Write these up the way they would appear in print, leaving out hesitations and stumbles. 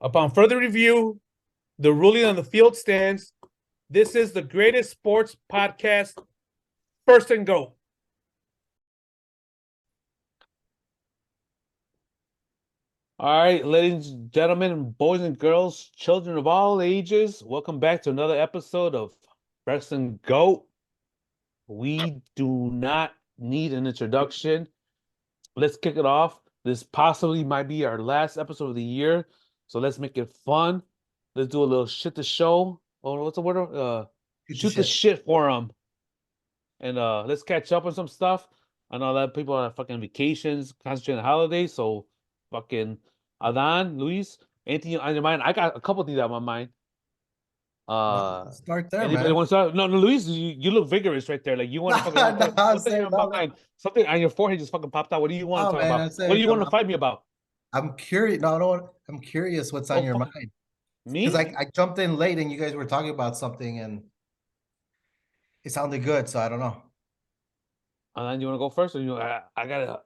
Upon further review, the ruling on the field stands. This is the greatest sports podcast, First and Goat. All right, ladies and gentlemen, boys and girls, children of all ages, welcome back to another episode of First and Goat. We do not need an introduction. Let's kick it off. This possibly might be our last episode of the year, so let's make it fun. Let's do a little shit to show. Oh, what's the word? Shoot the shit for them. And let's catch up on some stuff. I know that people are on fucking vacations, concentrating on the holidays. So fucking Adan, Luis, anything on your mind? I got a couple things on my mind. Start there, Anybody man. want to start? No, Luis, you look vigorous right there. Like you want to fucking something on your mind. Something on your forehead just fucking popped out. What do you want to talk about? What do you want to fight me about? I'm curious. No, I don't. I'm curious what's on your mind. Me? Because I jumped in late and you guys were talking about something and it sounded good, so I don't know. And you want to go first, or you? I gotta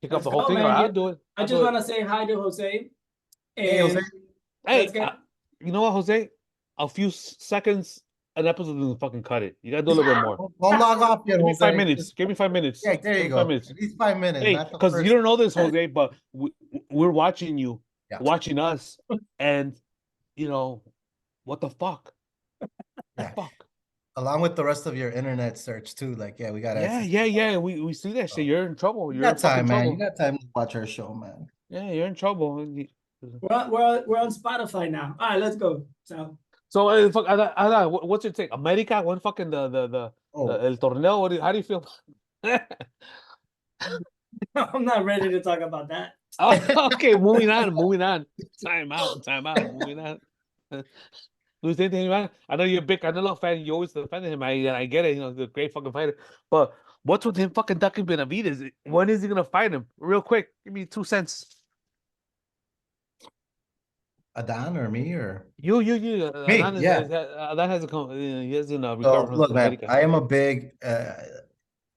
pick up the whole go, thing. Man. I'll do it. I just want to say hi to Jose. Hey, Jose. Hey, you know what, Jose? A few seconds, an episode doesn't fucking cut it. You gotta do a little bit more. Don't log off yet, Give me Jose. 5 minutes. Give me 5 minutes. Yeah, there you go. 5 minutes. At least 5 minutes. Hey, because you don't know this, Jose, but we're watching you, watching us, and you know what the fuck? Yeah. Fuck. Along with the rest of your internet search too, like we got. Yeah. We see that shit. You're in trouble. You got time, man. You got time to watch our show, man. Yeah, you're in trouble. We're on Spotify now. All right, let's go. So fuck, what's your take? America won fucking the el torneo. How do you feel? I'm not ready to talk about that. Okay, moving on. Time out. Moving on. Luis, anything, man? I know you're a big Canelo fan. You always defended him. I get it. You know, he's a great fucking fighter. But what's with him fucking ducking Benavidez? When is he gonna fight him? Real quick, give me 2 cents. Adan or me or you? Me, Adan Adan hasn't come. He hasn't recovered look, man, I am a big.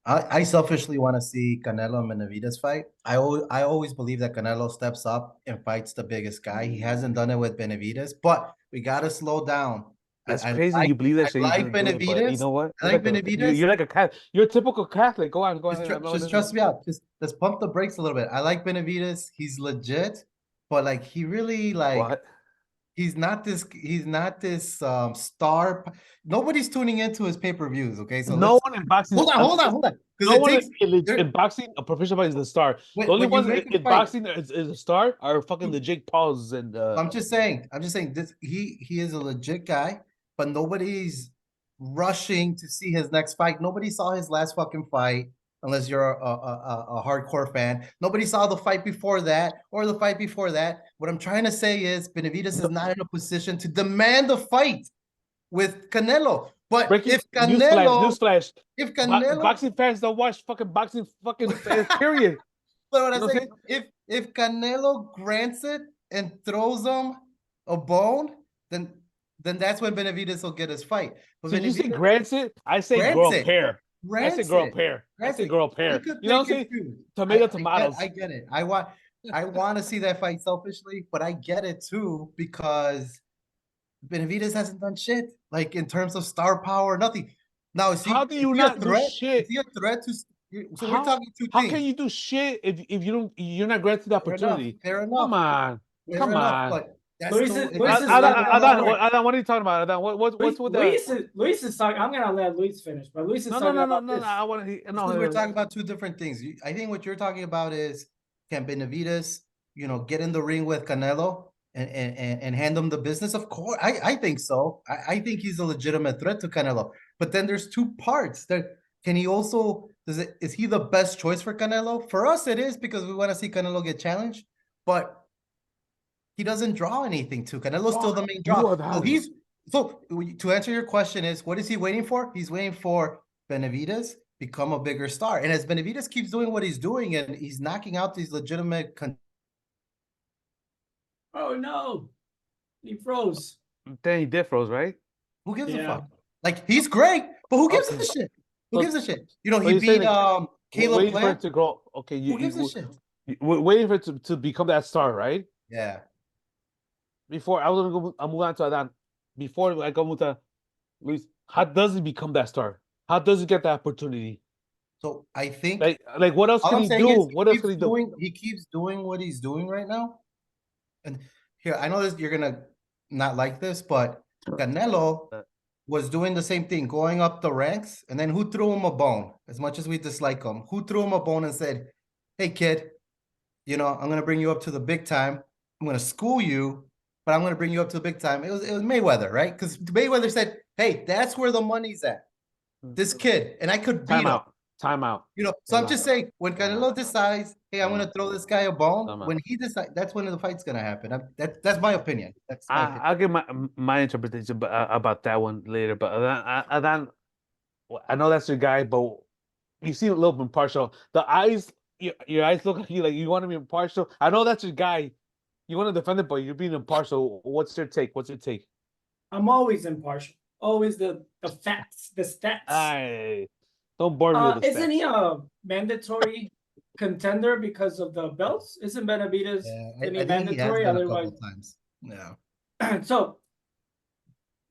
I selfishly want to see Canelo and Benavidez fight. I always believe that Canelo steps up and fights the biggest guy. He hasn't done it with Benavidez, but we gotta slow down. That's crazy. You believe that shit. I like Benavidez. You know what? I like Benavidez. You're like a cat. You're a typical Catholic. Go ahead. Just trust me out. Just let's pump the brakes a little bit. I like Benavidez. He's legit, but like he really like. What? He's not this star. Nobody's tuning into his pay-per-views, okay? So no one in boxing. Hold on. No one in boxing, a professional fighter is the star. The only ones in boxing is a star are fucking the Jake Pauls and I'm just saying this he is a legit guy, but nobody's rushing to see his next fight. Nobody saw his last fucking fight. Unless you're a hardcore fan. Nobody saw the fight before that or the fight before that. What I'm trying to say is Benavidez is not in a position to demand a fight with Canelo. But if Canelo... Newsflash. If Canelo... Boxing fans don't watch fucking boxing period. But what I say, if Canelo grants it and throws him a bone, then that's when Benavidez will get his fight. But so you say grants it? I say grow a pair. I say girl pair. You know what I'm saying? Tomatoes. I get it. I want to see that fight selfishly, but I get it too because Benavidez hasn't done shit like in terms of star power, nothing. Now, how do you not do shit? Is he a threat to? So we're talking two things. How can you do shit if you're not granted the opportunity? Fair enough. Come on. But Luis what are you talking about? Adan? What's with that? Luis is talking. I'm gonna let Luis finish, but Luis is talking about this. I want to. No, we're talking about two different things. I think what you're talking about is can Benavidez, get in the ring with Canelo and hand him the business? Of course, I think so. I think he's a legitimate threat to Canelo. But then there's two parts. Can he also is he the best choice for Canelo? For us, it is because we want to see Canelo get challenged, but he doesn't draw anything to Canelo's still the main draw. So to answer your question is what is he waiting for? He's waiting for Benavidez become a bigger star. And as Benavidez keeps doing what he's doing and he's knocking out these legitimate oh no. He froze. Then he did froze, right? Who gives a fuck? Like he's great, but who gives a shit? Who gives a shit? He beat Caleb Plant. To grow. Okay, who gives a shit? We're waiting for it to become that star, right? Yeah. before I was gonna go, I'll move on to Adan. Before I go to Luis, how does he become that star? How does he get that opportunity? So I think Like what else all can I'm he saying do? is What else can he do? he keeps doing what he's doing right now. And here, I know this you're gonna not like this, but Canelo was doing the same thing, going up the ranks, and then who threw him a bone? As much as we dislike him, who threw him a bone and said, "Hey, kid, you know, I'm gonna bring you up to the big time. I'm gonna school you, but I'm gonna bring you up to the big time." It was Mayweather, right? Because Mayweather said, "Hey, that's where the money's at. This kid, and I could beat Time him." out. Time out. You know, so Time I'm just out. saying when Time Canelo out. decides, "Hey, I'm Time gonna out. throw this guy a bone," Time out. when he decides, that's when the fight's gonna happen. That's my opinion. That's my opinion. I'll give my interpretation about that one later. But Adan, I know that's your guy, but you seem a little impartial. The eyes, your eyes look like you want to be impartial. I know that's your guy. You want to defend it, but you're being impartial. What's your take? What's your take? I'm always impartial. Always the facts, the stats. I don't bore me with the Isn't stats. he a mandatory contender because of the belts? Isn't Benavidez Yeah, any I think he has mandatory? been a Otherwise, couple times. Yeah. so.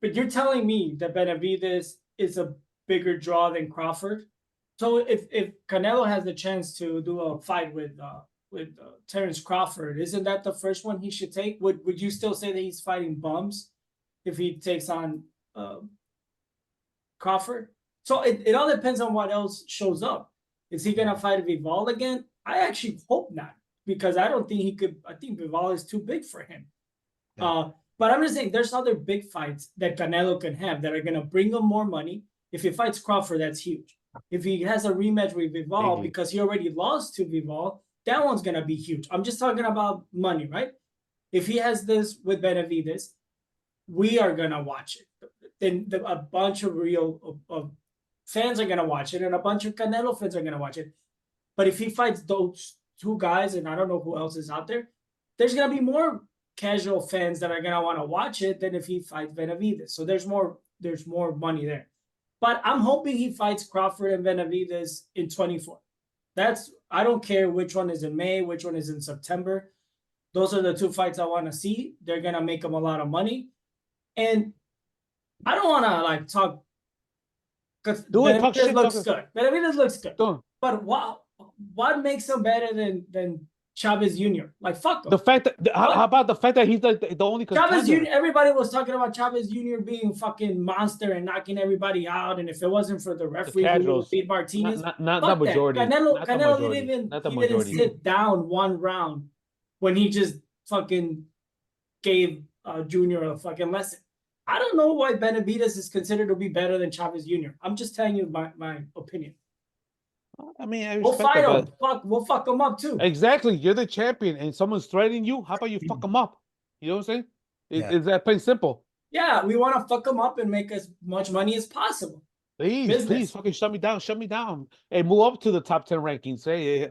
But you're telling me that Benavidez is a bigger draw than Crawford. So if Canelo has the chance to do a fight with Terence Crawford, isn't that the first one he should take? Would you still say that he's fighting bums if he takes on Crawford? So it all depends on what else shows up. Is he gonna fight Vival again? I actually hope not, because I don't think he could. I think Vival is too big for him. Yeah. But I'm just saying there's other big fights that Canelo can have that are gonna bring him more money. If he fights Crawford, that's huge. If he has a rematch with Vival because he already lost to Vival, that one's gonna be huge. I'm just talking about money, right? If he has this with Benavidez, we are gonna watch it. Then a bunch of real of fans are gonna watch it, and a bunch of Canelo fans are gonna watch it. But if he fights those two guys, and I don't know who else is out there, there's gonna be more casual fans that are gonna want to watch it than if he fights Benavidez. So there's more money there. But I'm hoping he fights Crawford and Benavidez in 24. I don't care which one is in May, which one is in September. Those are the two fights I want to see. They're gonna make him a lot of money. And I don't want to like talk because Benavidez looks good. Benavidez looks good. But what makes him better than Chavez Jr.? Like, fuck him. The fact that how about the fact that he's like the only contender? Chavez Jr. Everybody was talking about Chavez Jr. being fucking monster and knocking everybody out, and if it wasn't for the referee who would beat Martinez, not the majority. Canelo didn't sit down one round when he just fucking gave Junior a fucking lesson. I don't know why Benavidez is considered to be better than Chavez Jr. I'm just telling you my opinion. I mean, we'll fight him. We'll fuck him up too. Exactly. You're the champion, and someone's threatening you. How about you fuck him up? You know what I'm saying? It's that plain simple. Yeah, we want to fuck him up and make as much money as possible. Please, fucking shut me down. Shut me down. Hey, move up to the top 10 rankings. Hey,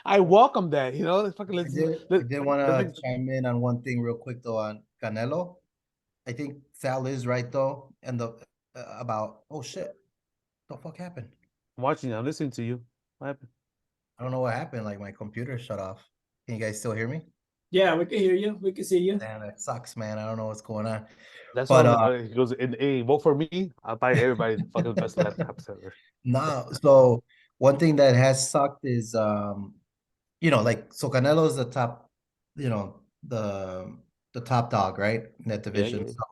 I welcome that. You know, fucking. I did want to chime in on one thing real quick though on Canelo. I think Sal is right though, and about oh shit, what the fuck happened? I'm watching. I'm listening to you. What happened? I don't know what happened. Like my computer shut off. Can you guys still hear me? Yeah, we can hear you. We can see you. Damn, that sucks, man. I don't know what's going on. That's why he goes, hey, vote for me. I'll buy everybody the fucking best laptops ever. No, so one thing that has sucked is you know, like so Canelo's the top, you know, the top dog, right? In that division. Yeah. So,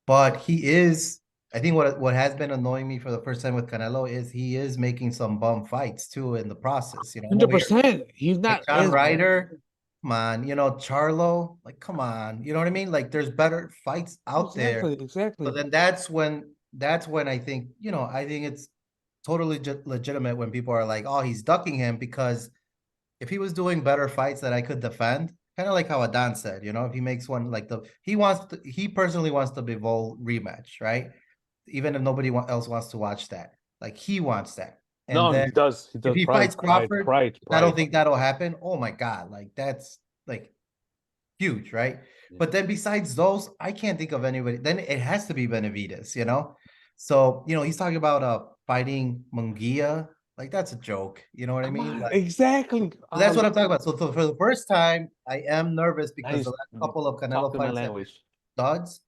but he is, I think what has been annoying me for the first time with Canelo is he is making some bum fights too in the process. You know, 100%. He's not like John Ryder. Come on, you know, Charlo, like, come on, you know what I mean? Like, there's better fights out there. Exactly. So then that's when I think, you know, I think it's totally legitimate when people are like, oh, he's ducking him, because if he was doing better fights that I could defend, kind of like how Adan said, you know, if he makes one like he personally wants the Bivol rematch, right? Even if nobody else wants to watch that, like he wants that. And no, then he does. He does. If he fights Crawford, pride. I don't think that'll happen. Oh my God, like that's like huge, right? Yeah. But then besides those, I can't think of anybody. Then it has to be Benavidez, you know? So, you know, he's talking about fighting Munguia. Like that's a joke. You know what I Come mean? on, Like exactly. that's what I'm talking about. So for the first time, I am nervous Now because the he's last couple of Canelo talking my fights have been language. duds.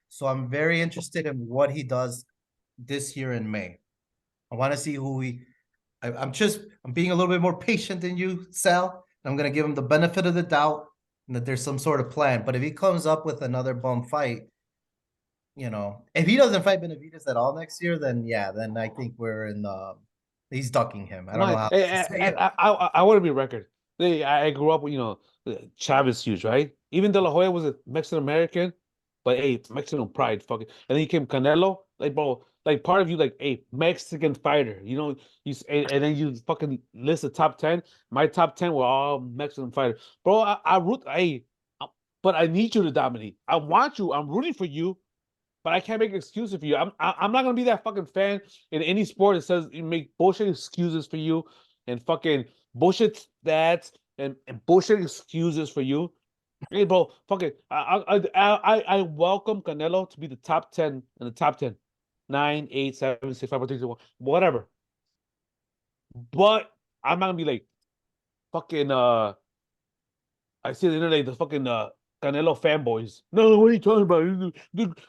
So I'm very interested in what he does this year in May. I want to see who he. I'm being a little bit more patient than you, Sal. I'm gonna give him the benefit of the doubt and that there's some sort of plan. But if he comes up with another bum fight, if he doesn't fight Benavides at all next year, then yeah, then I think we're in the. He's ducking him. I don't know how to say it. I want to be record. I grew up with, Chavez huge, right? Even De La Hoya was a Mexican American, but hey, Mexican pride, fucking. And then he came Canelo, like bro, like part of you, like, hey, Mexican fighter, and then you fucking list the top 10. My top 10 were all Mexican fighters, bro. I root, hey, but I need you to dominate. I want you. I'm rooting for you. But I can't make excuses for you. I'm not gonna be that fucking fan in any sport that says you make bullshit excuses for you and fucking bullshit stats and bullshit excuses for you. Hey, bro, fuck it. I welcome Canelo to be the top 10 in the top 10. 9, 8, 7, 6, 5, 4, 3, 2, 1, whatever. But I'm not gonna be like fucking I see the internet, the fucking Canelo fanboys. No, what are you talking about?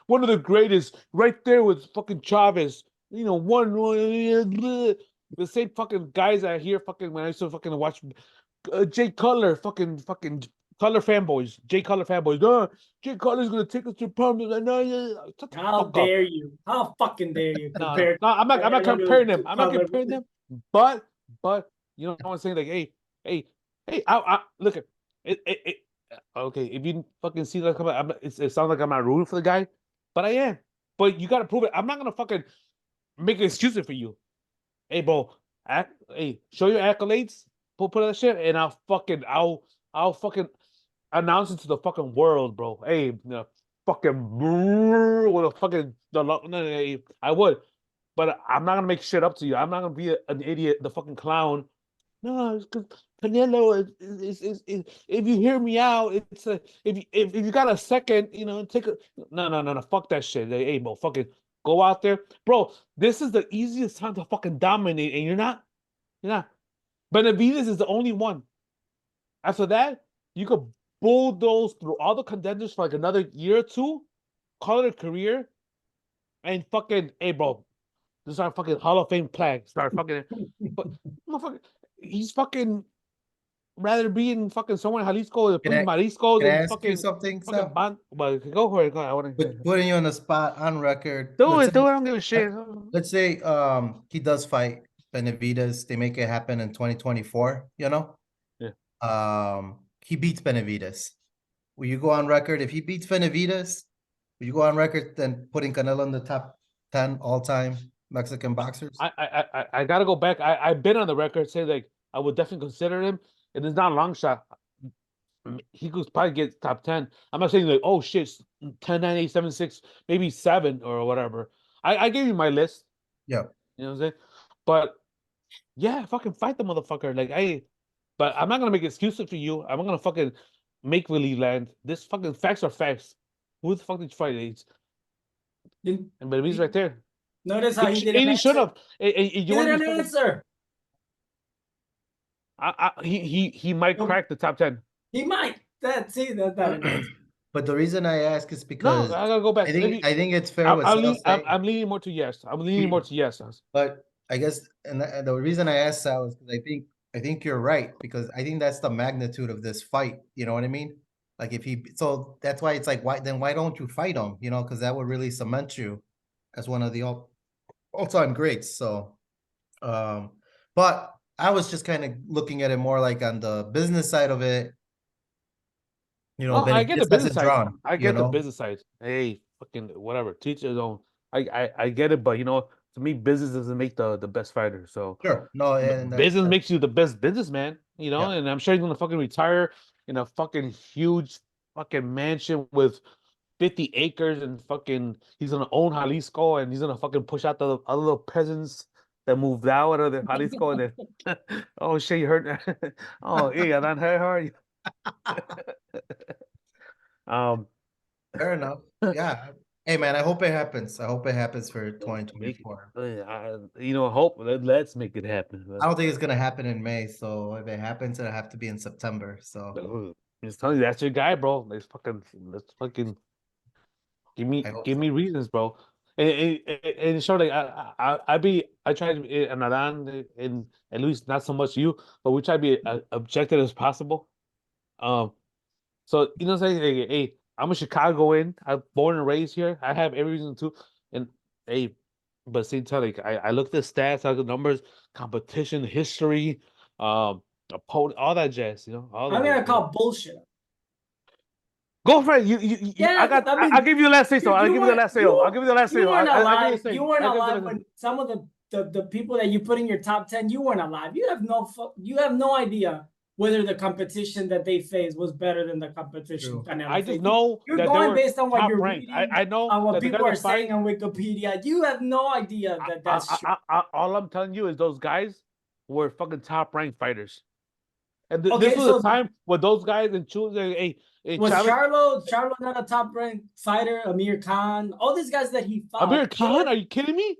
One of the greatest, right there with fucking Chavez. The same fucking guys I hear fucking when I used to fucking watch Jay Cutler, fucking Cutler fanboys, Jay Cutler fanboys. Jay Cutler's gonna take us to Parliament. No, shut the How fuck up. dare you? How fucking dare you No, compare no, I'm not Canelo comparing them. to I'm not Cutler? comparing them. But you know what I'm saying? Like, hey, hey, I look at it. Okay, if you fucking see that coming, it sounds like I'm not rooting for the guy, but I am. But you gotta prove it. I'm not gonna fucking make an excuse for you. Hey, bro, hey, show your accolades, put that shit, and I'll fucking announce it to the fucking world, bro. Hey, fucking with a fucking no, I would, but I'm not gonna make shit up to you. I'm not gonna be an idiot, the fucking clown. No, it's because Canelo if you hear me out, it's a if you got a second, take a no, fuck that shit. Hey, bro, fucking go out there, bro. This is the easiest time to fucking dominate, and you're not. Benavides is the only one. After that, you could bulldoze through all the contenders for like another year or two, call it a career, and fucking, hey, bro, this is our fucking Hall of Fame plaque. Start fucking, but motherfucker, he's fucking rather be in fucking somewhere in Jalisco, the Can Prince I Marisco, can I than ask you something, fucking Sal? ban. But go for it. Go ahead. I want to hear. Putting you on the spot on record. Do it. Do it. I don't give a Let- shit. let's say he does fight Benavides. They make it happen in 2024. Yeah. He beats Benavides. Will you go on record if he beats Benavides? Will you go on record then putting Canelo in the top 10 all time Mexican boxers? I gotta go back. I've been on the record saying like I would definitely consider him. And it's not a long shot. He could probably get top 10. I'm not saying like, oh shit, 10, 9, 8, 7, 6, maybe 7 or whatever. I gave you my list. Yeah. You know what I'm saying? But yeah, fucking fight the motherfucker. But I'm not gonna make excuses for you. I'm not gonna fucking make believe land. This fucking facts are facts. Who the fuck did you fight? And but he's right there. Notice how he didn't And he should answer. have. He You want to be didn't fucking? answer. He might crack the top 10. He might. That's not an answer. But the reason I ask is No, because I gotta go back. I Let think me. I think it's fair what Sal's saying. I'm leaning more to yes. I'm leaning more to yes. But I guess, and the reason I asked Sal is because I think you're right because I think that's the magnitude of this fight. You know what I mean? Like so that's why it's like why don't you fight him? Because that would really cement you as one of the all-time greats. So, but I was just kind of looking at it more like on the business side of it. No, I get the Benavides business hasn't side. drawn. I get the business side. Hey, fucking whatever. Teach his own. I get it, but to me, business doesn't make the best fighter. So Sure. No, and business makes you the best businessman. yeah. And I'm sure he's gonna fucking retire in a fucking huge fucking mansion with 50 acres and fucking he's gonna own Jalisco and he's gonna fucking push out the other little peasants that moved out of the Jalisco and then oh shit, you heard that? Oh, hey, Adan, how are you? Um, Fair enough. Yeah. Hey man, I hope it happens. I hope it happens for Make 2024. hope. Let's make it happen. I don't think it's gonna happen in May, so if it happens, it'll have to be in September. So I'm just telling you, that's your guy, bro. Let's fucking I hope give so. me reasons, bro. And show like I try to be and Adan and at least not so much you, but we try to be objective as possible. Um, so what I'm saying, hey, I'm a Chicagoan. I'm born and raised here. I have every reason to, and hey, but same time, like I look at the stats, I look at the numbers, competition, history, opponent, all that jazz. All I'm of it. gonna call bullshit. Go for it. Yeah, I I'll mean, give you the last say so. I'll give you the last say. I'll give you the last say. you weren't I give you the alive. say. You weren't I give you the alive last. when some of the people that you put in your top 10, you weren't alive. You have no idea whether the competition that they faced was better than the competition True. Canelo I just faced. know You're that they going were based on what top you're ranked. reading, I know on what that the guys people are that fight. saying on Wikipedia. You have no idea that that's true. All I'm telling you is those guys were fucking top ranked fighters. And this Okay, was a so time where those guys and choose a was Chavez, Charlo not a top ranked fighter? Amir Khan, all these guys that he fought. Amir Khan. Are you kidding me?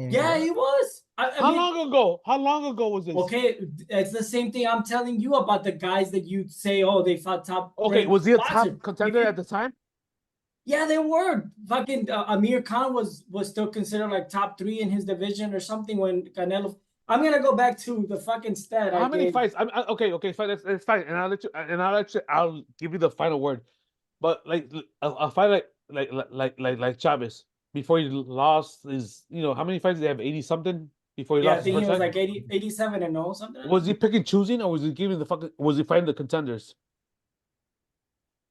Yeah, he was. I How mean, long ago? How long ago was this? okay, it's the same thing I'm telling you about the guys that you say, oh, they fought top Okay, ranked was he a boxers. top contender at the time? Yeah, they were. Fucking Amir Khan was still considered like top 3 in his division or something when Canelo. I'm gonna go back to the fucking stat I How many gave. fights? Okay, fine. That's fine. And I'll give you the final word. But like a fight like Chavez before he lost his, how many fights did he have? 80 something before he Yeah, I lost his think he first was fight. like 87 and no something. Was he picking choosing or was he giving the fucking? Was he fighting the contenders?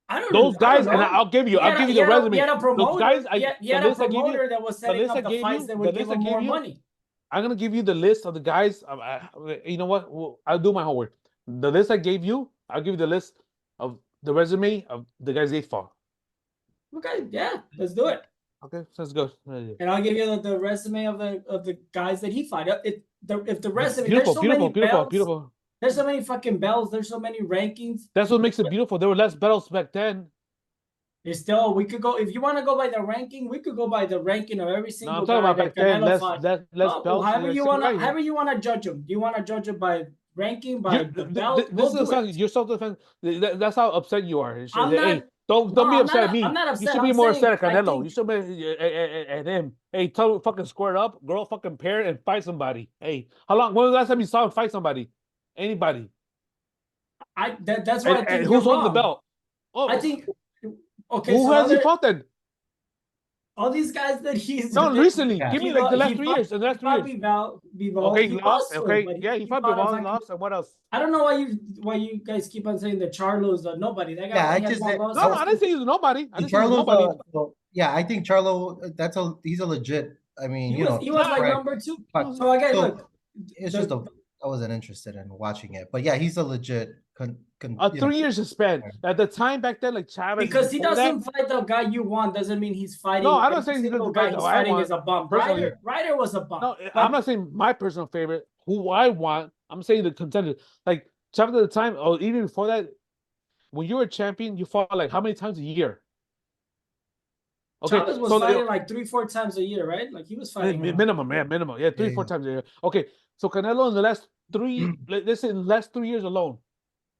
I Those don't guys, and know. I'll give you the He resume. had a Those promoter. guys, He the had a list I gave you, promoter that was the setting list I up the gave fights you, that the would give list I him gave more you. money. I'm gonna give you the list of the guys. You know what? I'll do my homework. The list I gave you, I'll give you the list of the resume of the guys they fought. Okay, yeah, let's do it. Okay, sounds good. And I'll give you the resume of the guys that he fought. If the resume, Beautiful, there's so many beautiful, beautiful, belts. beautiful. There's so many fucking belts. There's so many rankings. That's what makes it beautiful. There were less battles back then. It's still, we could go, if you want to go by the ranking, we could go by the ranking of every No, I'm single talking guy about that back then. Canelo Less, fought. less No, belts. Same right here. however you want to judge them. Do you want to judge it by ranking, by the belt? This Go is do it. you're self-defense. That's how upset you are. I'm Hey, not. No, don't be upset at I'm me. not You upset. should be I'm more saying upset at I Canelo. You think should be at him. Hey, tell him fucking square up, grow a fucking pair, and fight somebody. Hey, how long? When was the last time you saw him fight somebody? Anybody? that's why I And think you're who's holding the wrong. belt? Oh, I think okay. who So has he fought then? all these guys that he's No, recently. Yeah. Give me like the last 3 years. The he last 3 fought years. Bivol. Okay, He he lost. lost to him, Okay, but yeah, he fought fought a Bivol, he fucking. lost, and what else? I don't know why you guys keep on saying that Charlo's nobody. That guy Yeah, I only has just one I loss. No, I didn't say he was nobody. I didn't say he was Charlo's nobody. yeah, I think Charlo, he's a legit. I mean, He was like right. number 2. But So again, so look, it's just I wasn't interested in watching it. But yeah, he's a legit A 3 years span. At the time back then, like Chavez because he before that. doesn't fight the guy you want doesn't mean he's No, fighting I'm not every saying he single doesn't guy fight he's how I fighting want is a bum. personally. Ryder was a bum. No, But I'm not saying my personal favorite, who I want. I'm saying the contender. Like Chavez at the time, or even before that, when you were a champion, you fought like how many times a year? Okay, Chavez was so fighting like 3-4 times a year, right? Like he was fighting minimum, yeah, minimum, yeah, three, Yeah, 4 yeah. times a year. Okay, so Canelo in the last let's say in the last 3 years alone,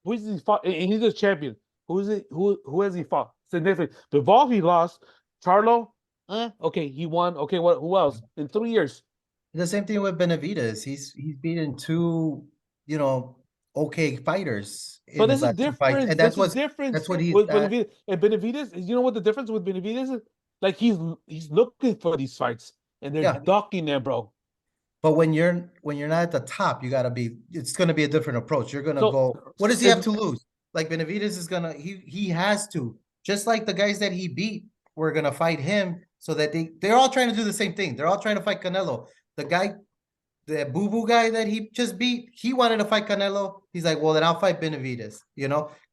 who has he fought? And he's a champion. Who is it? Who has he fought? Significant. Bivol he lost. Charlo, okay, he won. Okay, what? Who else in 3 years? The same thing with Benavidez. He's beaten two, okay fighters But in his there's a last two fights, difference. and There's a difference that's what he's with Benavidez. And Benavidez, you know what the difference with Benavidez is? Like he's looking for these fights, and they're yeah. ducking them, bro. But when you're not at the top, you gotta be. It's gonna be a different approach. You're gonna So, go. What does he if, have to lose? Like Benavidez is gonna. He has to. Just like the guys that he beat were gonna fight him, so that they're all trying to do the same thing. They're all trying to fight Canelo. The guy, the Boo Boo guy that he just beat, he wanted to fight Canelo. He's like, well, then I'll fight Benavidez.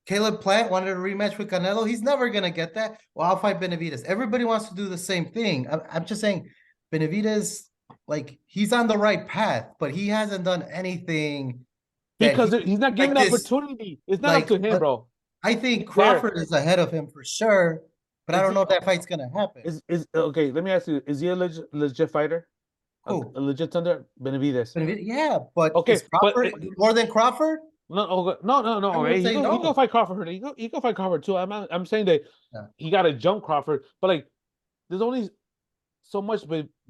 Caleb Plant wanted a rematch with Canelo. He's never gonna get that. Well, I'll fight Benavidez. Everybody wants to do the same thing. I'm just saying, Benavidez, like he's on the right path, but he hasn't done anything that because he's not given like this. opportunity. It's not up Like, to him, bro. I think There. Crawford is ahead of him for sure. but I don't know if that fight's gonna happen. Is okay? Let me ask you: is he a legit fighter? Who? A legit thunder? Benavidez. Yeah, but Okay, is Crawford more than Crawford? no, no. I would Hey, say he no. go fight Crawford. He go fight Crawford too. I'm saying that Yeah. he got to jump Crawford, but like, there's only so much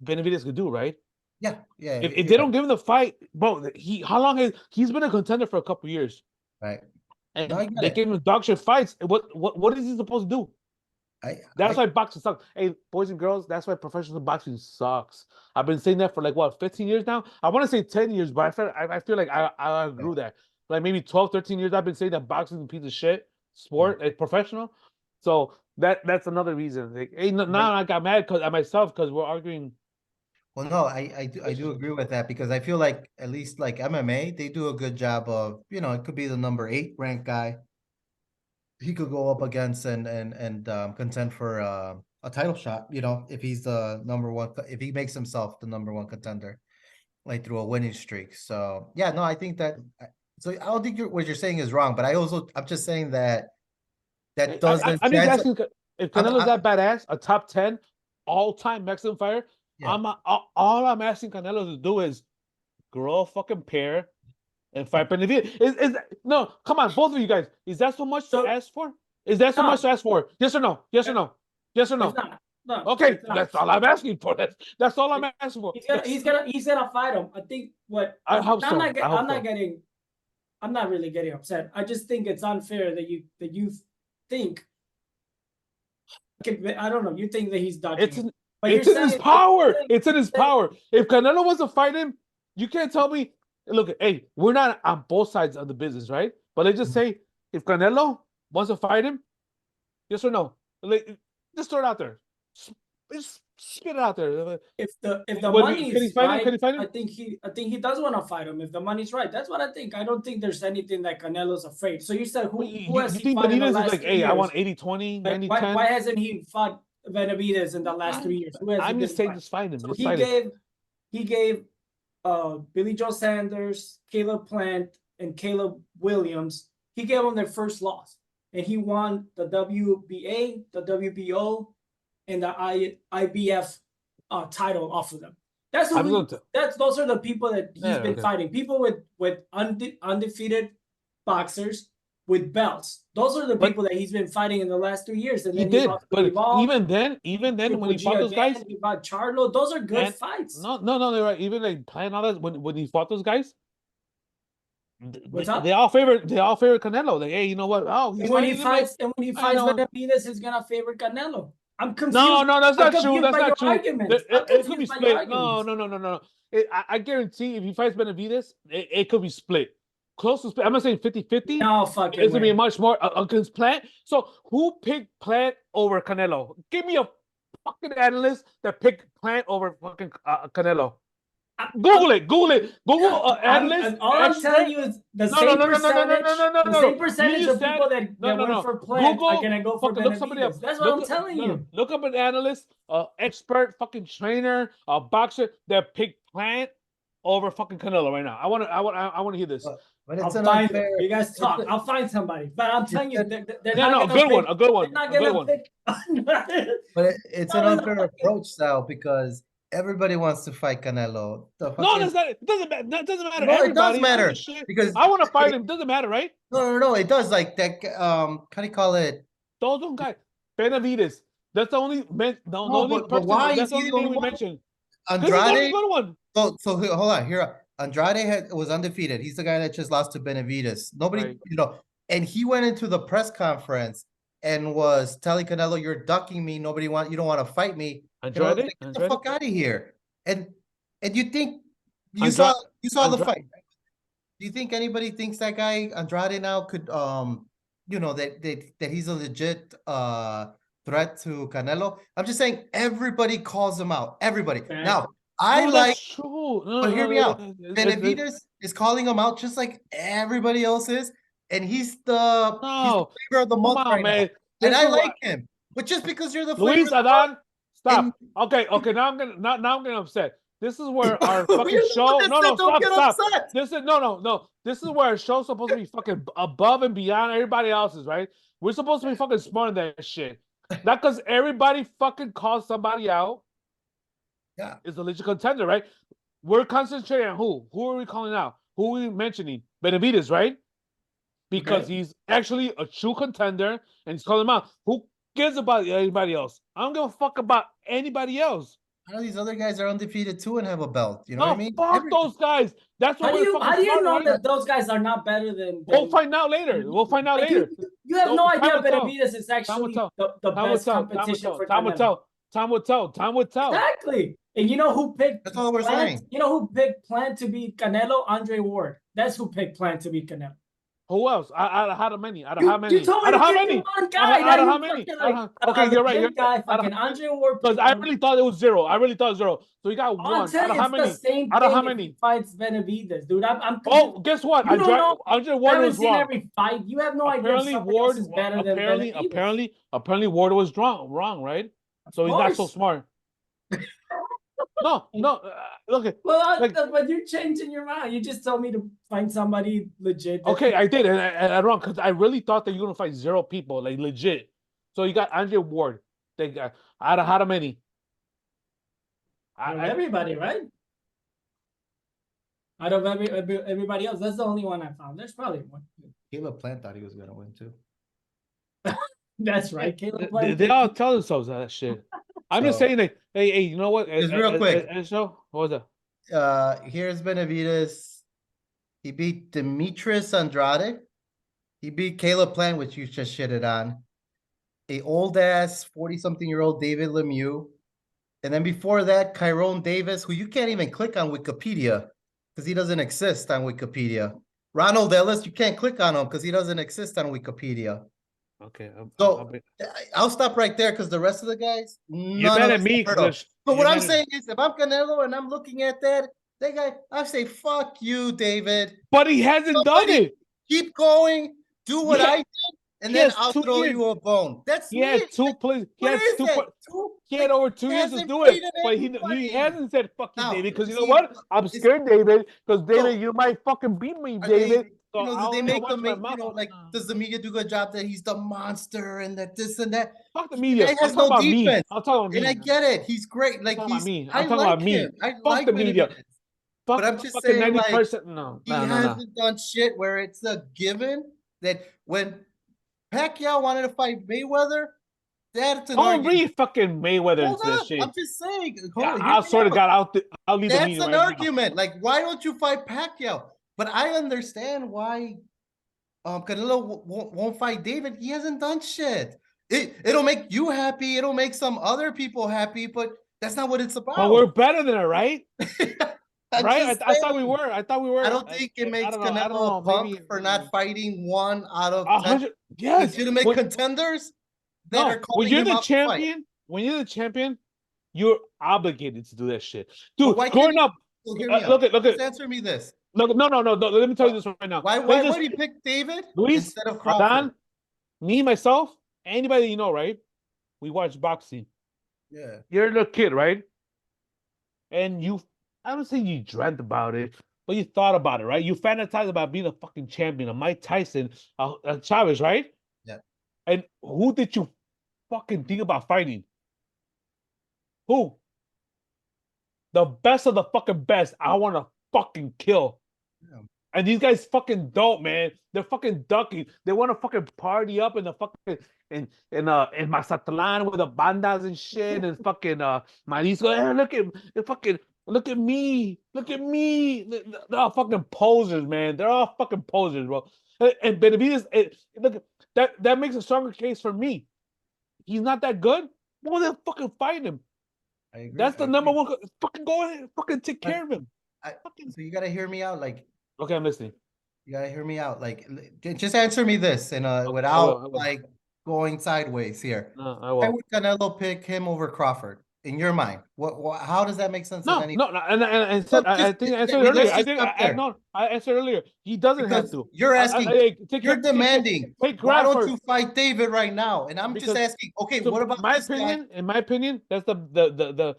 Benavidez could do, right? Yeah. If they don't give him the fight, bro, how long he's been a contender for a couple years, right. and No, I get they it. gave him dog shit fights. What is he supposed to do? That's why boxing sucks. Hey, boys and girls, that's why professional boxing sucks. I've been saying that for like what, 15 years now? I want to say 10 years, but I feel like I agree with that. Like maybe 12, 13 years I've been saying that boxing is a piece of shit sport, like professional. So that's another reason. Like, hey, now I got mad at myself because we're arguing. Well, no, I do agree with that because I feel like at least like MMA, they do a good job of, it could be the number 8 ranked guy. He could go up against and contend for a title shot, if he's the number one, if he makes himself the number 1 contender, like through a winning streak. So yeah, no, I think that. So I don't think what you're saying is wrong, but I'm just saying that doesn't I'm just translate. asking if Canelo's that badass, a top 10 all-time Mexican fighter. Yeah. All I'm asking Canelo to do is grow a fucking pair and fight Benavidez. No, come on, both of you guys. Is that so much to ask for? Is that so much to ask for? Yes or no? Yes or no? Yes or no? No, okay, that's all I'm asking for. That's all I'm asking for. He's gonna fight him. I think what I hope so. I'm not really getting upset. I just think it's unfair that you think. I don't know. You think that he's dodging. It's in his power. It's in his power. If Canelo wants to fight him, you can't tell me. Look, hey, we're not on both sides of the business, right? But let's just say if Canelo wants to fight him, yes or no? Just throw it out there. Just spit it out there. If the money is right, can he fight him? I think he does want to fight him if the money's right. That's what I think. I don't think there's anything that Canelo's afraid. So you said who has he fought in the last 3 years? Hey, I want 80-20, 90-10. Why hasn't he fought Benavidez in the last 3 years? Who has I'm just saying, just fight him. So he gave Billy Joe Sanders, Caleb Plant, and Caleb Williams. He gave them their first loss, and he won the WBA, the WBO, and the IBF title off of them. Those are the people that he's been fighting. People with undefeated boxers with belts. Those are the people that he's been fighting in the last 3 years. And then he did, but even then, when he fought those guys, he fought Charlo. Those are good fights. No, they're right. Even like playing all that when he fought those guys, what's up? They all favor Canelo. Like, hey, you know what? Oh, when he fights Benavidez, he's gonna favor Canelo. I'm confused. No, that's not true. That's not true. It could be split. No. I guarantee if he fights Benavidez, it could be split. Close to split. I'm not saying 50-50. No, fuck it. It's gonna be much more against Plant. So who picked Plant over Canelo? Give me a fucking analyst that picked Plant over fucking Canelo. Google it. Google analyst. All I'm telling you is the same percentage of people that went for Plant are gonna go for Benavidez. That's what I'm telling you. Look up an analyst, expert, fucking trainer, a boxer that picked Plant over fucking Canelo right now. I want to hear this. But it's you guys talk. I'll find somebody. But I'm telling you, they're not a good one. A good one. They're not gonna pick. But it's an unfair approach, Sal, because everybody wants to fight Canelo. No, that's not. It doesn't matter. That doesn't matter. No, it does matter because I want to fight him. Doesn't matter, right? No. It does. Like that. How do you call it? Those don't guys. Benavidez. That's the only man. The only person. That's the only name we mentioned. Andrade. Good one. So hold on. Here, Andrade was undefeated. He's the guy that just lost to Benavidez. Nobody, and he went into the press conference and was telling Canelo, "You're ducking me. You don't want to fight me." Andrade, like, get the fuck out of here. And you think you saw the fight? Do you think anybody thinks that guy Andrade now could that he's a legit threat to Canelo? I'm just saying everybody calls him out. Everybody. Now but hear me out. Benavidez is calling him out just like everybody else is, and he's the flavor of the month now. And I like him. But just because you're the flavor Luis Adan, stop. Okay. Now I'm getting upset. This is where our fucking show. Stop. This is where our show's supposed to be fucking above and beyond everybody else's, right? We're supposed to be fucking smart in that shit. Not because everybody fucking calls somebody out. Yeah. Is a legit contender, right? We're concentrating on who? Who are we calling out? Who are we mentioning? Benavidez, right? Because Okay. he's actually a true contender and he's calling him out. Who cares about anybody else? I don't give a fuck about anybody else. I know these other guys are undefeated too and have a belt. You know what I No, mean? fuck those guys. That's How what do we're you fucking smart, know right? that those guys are not better than? We'll find out later. We'll find out Like later. you have no Time idea will tell. Benavidez is Time will actually tell. the Time will best tell. Time will competition tell. for Time will Canelo. tell. Time will tell. Time will tell. Exactly. And you know who picked That's all we're saying. You know who picked Plant to beat Canelo? Andre Ward. That's who picked Plant to beat Canelo. Who else? Out of how many? Out of how many? You told me Out of to how give you many? one guy. Out Now of how you many? fucking like Okay, you're right. You're legit guy. right. Out of Fucking how many? Andre Ward. Because I really thought it was zero. I really thought zero. So you got one. Out Until of how it's the many? same Out of how thing if many? he fights Benavidez, dude. I'm Oh, guess what? You don't know. Andre You Ward haven't was seen wrong. every fight. You have no idea if Apparently, somebody else is better than Benavidez. apparently, Ward was wrong, right? So he's not so course. smart. No. Look, Well, like, but you're changing your mind. You just told me to find somebody legit. okay, I did, and I wrong because I really thought that you're gonna fight zero people, like legit. So you got Andre Ward. They got out of how many? Everybody, right? Out of everybody else, that's the only one I found. There's probably one. Caleb Plant thought he was gonna win too. That's right. Caleb Plant. They all tell themselves that shit. I'm just saying, like, hey, you know what? Just real quick. So what was that? Here's Benavidez. He beat Demetrius Andrade. He beat Caleb Plant, which you just shitted on. A old ass 40-something-year-old David Lemieux. And then before that, Kyrone Davis, who you can't even click on Wikipedia because he doesn't exist on Wikipedia. Ronald Ellis, you can't click on him because he doesn't exist on Wikipedia. Okay. I'll stop right there because the rest of the guys, You're mad at me. But what I'm saying is, if I'm Canelo and I'm looking at that guy, I say, fuck you, David. But he hasn't done it. Keep going. Do what I did, and then I'll throw you a bone. That's he had two plays. He had over 2 years to do it, but he hasn't said fuck you, David. Because you know what? I'm scared, David. Because David, you might fucking beat me, David. You know, they make them make, you know, like, does the media do a good job that he's the monster and that this and that? Fuck the media. He has no defense. I'll talk about me. And I get it. He's great. Like, I'm talking I about like me. him. I Fuck like the media. But I'm just saying, 90%. Like, he hasn't done shit where it's a given that when Pacquiao wanted to fight Mayweather, that's an argument. Don't read fucking Mayweather into this shit. I'm just saying. I sort of got out. I'll leave the meeting That's an argument. Like, why don't you fight Pacquiao? But I understand why Canelo won't fight David. He hasn't done shit. It'll make you happy. It'll make some other people happy, but that's not what it's about. But we're better than it, right? Right? I thought we were. I don't think it makes Canelo a punk for not fighting one out of 10 legitimate contenders that are calling him out to fight. When you're the champion, you're obligated to do that shit. Dude, growing up, look at. Just answer me this. No. Let me tell you this right now. Why would he pick David instead of Crawford? Don, me, myself, anybody that you know, right? We watch boxing. Yeah. You're a little kid, right? And I don't say you dreamt about it, but you thought about it, right? You fantasized about being a fucking champion, a Mike Tyson, a Chavez, right? Yeah. And who did you fucking think about fighting? Who? The best of the fucking best. I want to fucking kill. Yeah. And these guys fucking don't, man. They're fucking ducking. They want to fucking party up in the fucking in Mazatlan with the bandas and shit and fucking Marisco. Hey, look at me. They're all fucking posers, man. They're all fucking posers, bro. And Benavidez, look, that makes a stronger case for me. He's not that good. Well, then fucking fight him. I agree. That's the number one. Fucking go ahead and fucking take care of him. So you gotta hear me out, like. Okay, I'm listening. You gotta hear me out. Like, just answer me this, and without like going sideways here. I will. Why would Canelo pick him over Crawford? In your mind, how does that make sense? No, and I think I answered earlier. I answered earlier. He doesn't have to. You're asking. You're demanding. Why don't you fight David right now? And I'm just asking. Okay, what about my opinion? In my opinion, that's the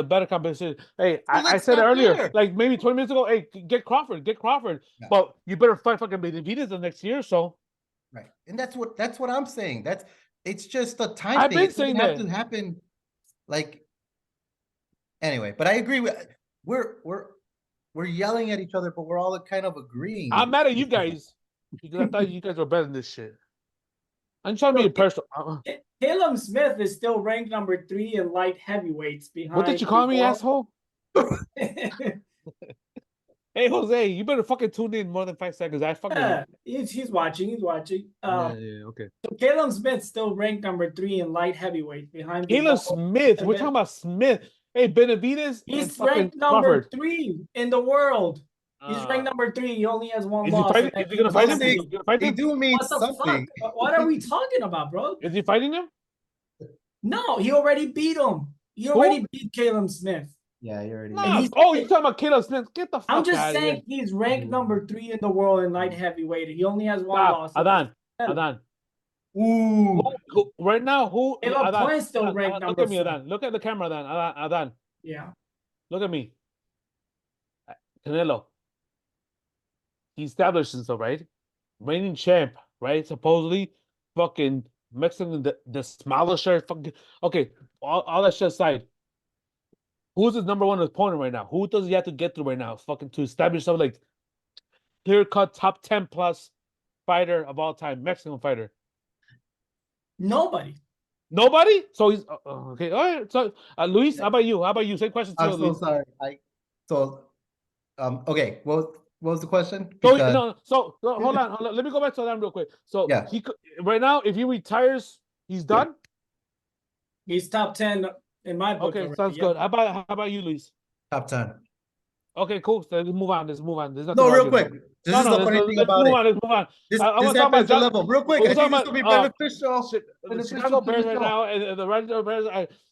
better competition. Hey, I said earlier, like maybe 20 minutes ago. Hey, get Crawford. Yeah. But you better fight fucking Benavidez the next year or so. Right, and that's what I'm saying. it's just a time I've thing. been It doesn't saying have that. to happen. Like anyway, but I agree with we're we're we're yelling at each other, but we're all kind of agreeing. I'm mad at you guys because I thought you guys were better than this shit. I'm trying to be personal. Caleb Smith is still ranked number 3 in light heavyweights behind. What did you call me, Bivol. asshole? Hey, Jose, you better fucking tune in more than 5 seconds. I fucking. Yeah, he's watching. He's watching. Yeah, okay. So Caleb Smith still ranked number 3 in light heavyweight behind Caleb Bivol. Smith. We're talking about Smith. Hey, Benavides and He's fucking ranked number Crawford. 3 in the world. He's ranked number 3. He only has 1 Is he loss. fighting? Is he gonna fight him? Is he gonna fight They him? do mean What the something. fuck? What are we talking about, bro? Is he fighting him? No, he already beat him. He already beat Caleb Smith. Yeah, you already. Nah. Oh, you're talking about Caleb Smith? Get the fuck I'm just out of here. saying he's ranked number 3 in the world in light heavyweight. He only has 1 Stop. loss. Adan. Ooh. Right now, who? Caleb Adan, Plant still ranked look number at me, 4. Adan. Look at the camera, Adan. Yeah. Look at me. Canelo. He established himself, right? Reigning champ, right? Supposedly, fucking Mexican, the smaller shirt. Fucking, okay, all that shit aside. Who's his number 1 opponent right now? Who does he have to get through right now? Fucking to establish something like clear-cut top 10 plus fighter of all time, Mexican fighter. Nobody. Nobody? So he's okay. All right. So Luis, how about you? How about you? Same question to I'm so Luis. sorry. Okay. What was the question? So Because no. So hold on. Let me go back to that real quick. So Yeah. he right now, if he retires, he's done. He's top 10 in my book. Okay, already, sounds good. How about you, Luis? top 10. Okay, cool. So let's move on. There's nothing No, to real argue quick. about. This is the funny thing let's about move it. on. Let's move on. This I want this to talk happens about to level. Real quick, we're I think talking this will be about, beneficial. the Beneficial Chicago to Bears the right show. now, and the Red Bears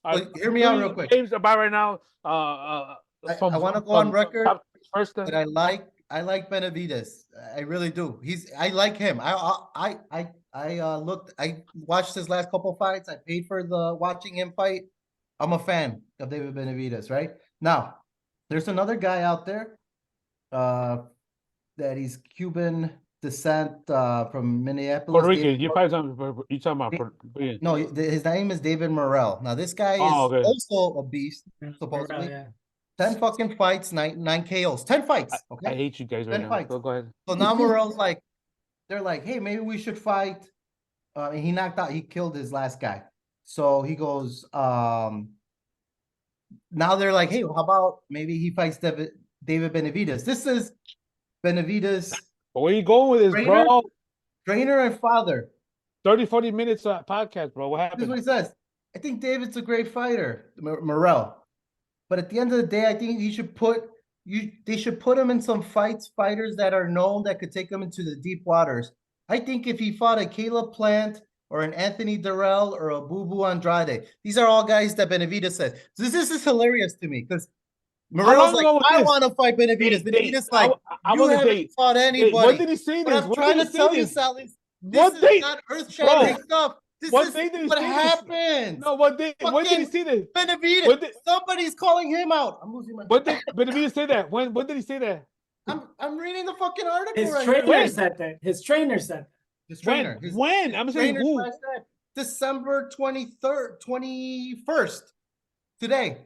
are Hear me out real quick. games about right now. I want to go on record First, that I like Benavides. I really do. I like him. I watched his last couple fights. I paid for the watching him fight. I'm a fan of David Benavides, right? Now, there's another guy out there that he's Cuban descent from Minneapolis. Puerto Rican. You talking about Puerto Rican? No, his name is David Morrell. Now, this guy is okay. also a beast, supposedly. Yeah. 10 fucking fights, nine KOs. 10 fights. Okay. I hate you guys right 10 now. fights. Go ahead. So now Morel's like, they're like, hey, maybe we should fight. And he killed his last guy. So he goes, now they're like, hey, how about maybe he fights David Benavides? This is Benavides. But where you going with this, bro? Trainer and father. 30, 40 minutes podcast, bro. What This is happened? what he says. I think David's a great fighter, Morel. But at the end of the day, I think they should put him in some fighters that are known that could take him into the deep waters. I think if he fought a Caleb Plant or an Anthony Durrell or a Bubu Andrade, these are all guys that Benavides says. So this is hilarious to me because Morel's like, I want to fight Benavides. Benavides like, you haven't fought anybody. When did he say But this? I'm trying to tell you, Sally, What this day? is not earth-shattering stuff. This What is day did he what say this? happens. No, what day? When did he say this? Benavides. Somebody's calling him out. I'm losing my. When did Benavides say that? When did he say that? I'm reading the fucking article. His right trainer here. said that. His trainer said that. His trainer. When? I'm saying who? December 23rd, 21st. Today.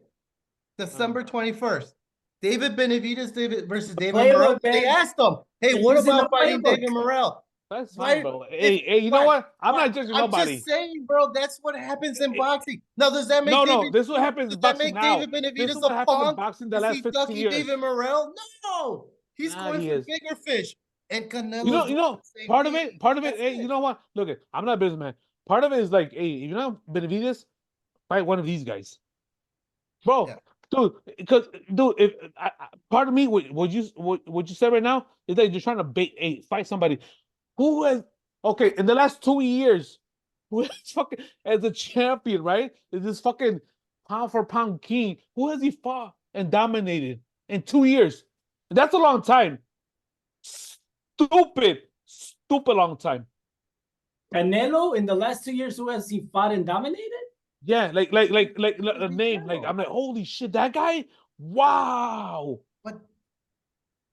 December 21st. David Benavides versus David Morrell. They asked him, hey, what about fighting David Morrell? That's fine, bro. Hey, you know what? I'm not judging nobody. I'm just saying, bro, that's what happens in boxing. Now, does that make No, this is what happens in boxing now. David Benavides This is what a happened in punk? boxing the Is last he 15 ducking years. David Morrell? No, he's Nah, going he for is. bigger fish. And Canelo. You know, part of it, hey, you know what? Look, I'm not a businessman. Part of it is like, hey, you know, Benavides, fight one of these guys, bro. Yeah. Dude, if part of me, what you said right now is that you're trying to fight somebody who has, okay, in the last 2 years, who has fucking as a champion, right? Is this fucking pound for pound king? Who has he fought and dominated in 2 years? That's a long time. Stupid long time. Canelo in the last 2 years, who has he fought and dominated? Yeah, like a name. Like I'm like, holy shit, that guy! Wow. But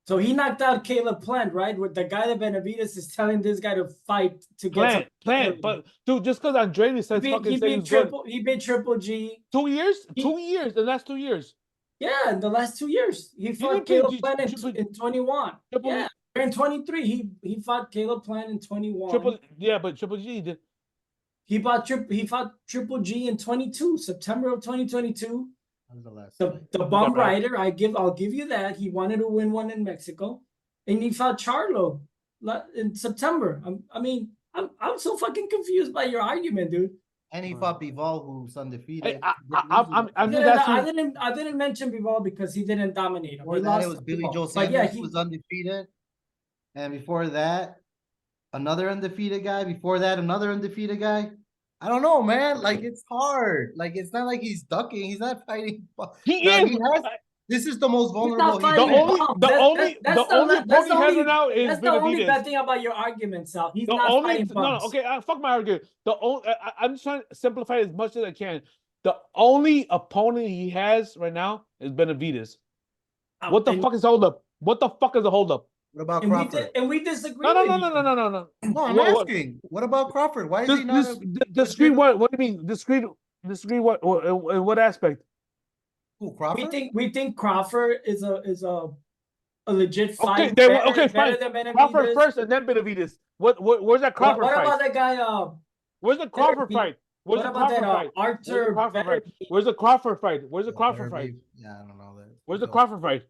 So he knocked out Caleb Plant, right? With the guy that Benavidez is telling this guy to fight to get Plant. But dude, just because Andrade says fucking say he's good. He beat Triple G. 2 years? 2 years. The last 2 years. Yeah, in the last 2 years. He fought Caleb Plant in 21. Yeah. In 23, he fought Caleb Plant in 21. But Triple G did. He fought Triple G in 22, September of 2022. The bum rider, I'll give you that. He wanted to win one in Mexico, and he fought Charlo in September. I'm so fucking confused by your argument, dude. And he fought Bivol, who's undefeated. I didn't mention Bivol because he didn't dominate him. Before that, it was Billy Joe Sanders who was undefeated, and before that, another undefeated guy. Before that, another undefeated guy. I don't know, man. Like, it's hard. Like, it's not like he's ducking. He's not fighting. This is the most vulnerable. The only he has now is That's the only bad thing about your argument, Sal. He's not fighting bumps. Okay, fuck my argument. I'm just trying to simplify it as much as I can. The only opponent he has right now is Benavidez. What the fuck is holdup? What the fuck is a holdup? What about Crawford? We disagree. No. No, I'm asking. What about Crawford? Why is he not discreet? What do you mean discreet? Discreet what? In what aspect? Who, Crawford? We think Crawford is a legit fight. Okay, fine. Crawford first and then Benavidez. Where's that Crawford fight? What about that guy? Where's the Crawford fight? Where's the Crawford fight? Arthur. Where's the Crawford fight? Where's the Crawford fight? Yeah, I don't know that. Where's the Crawford fight?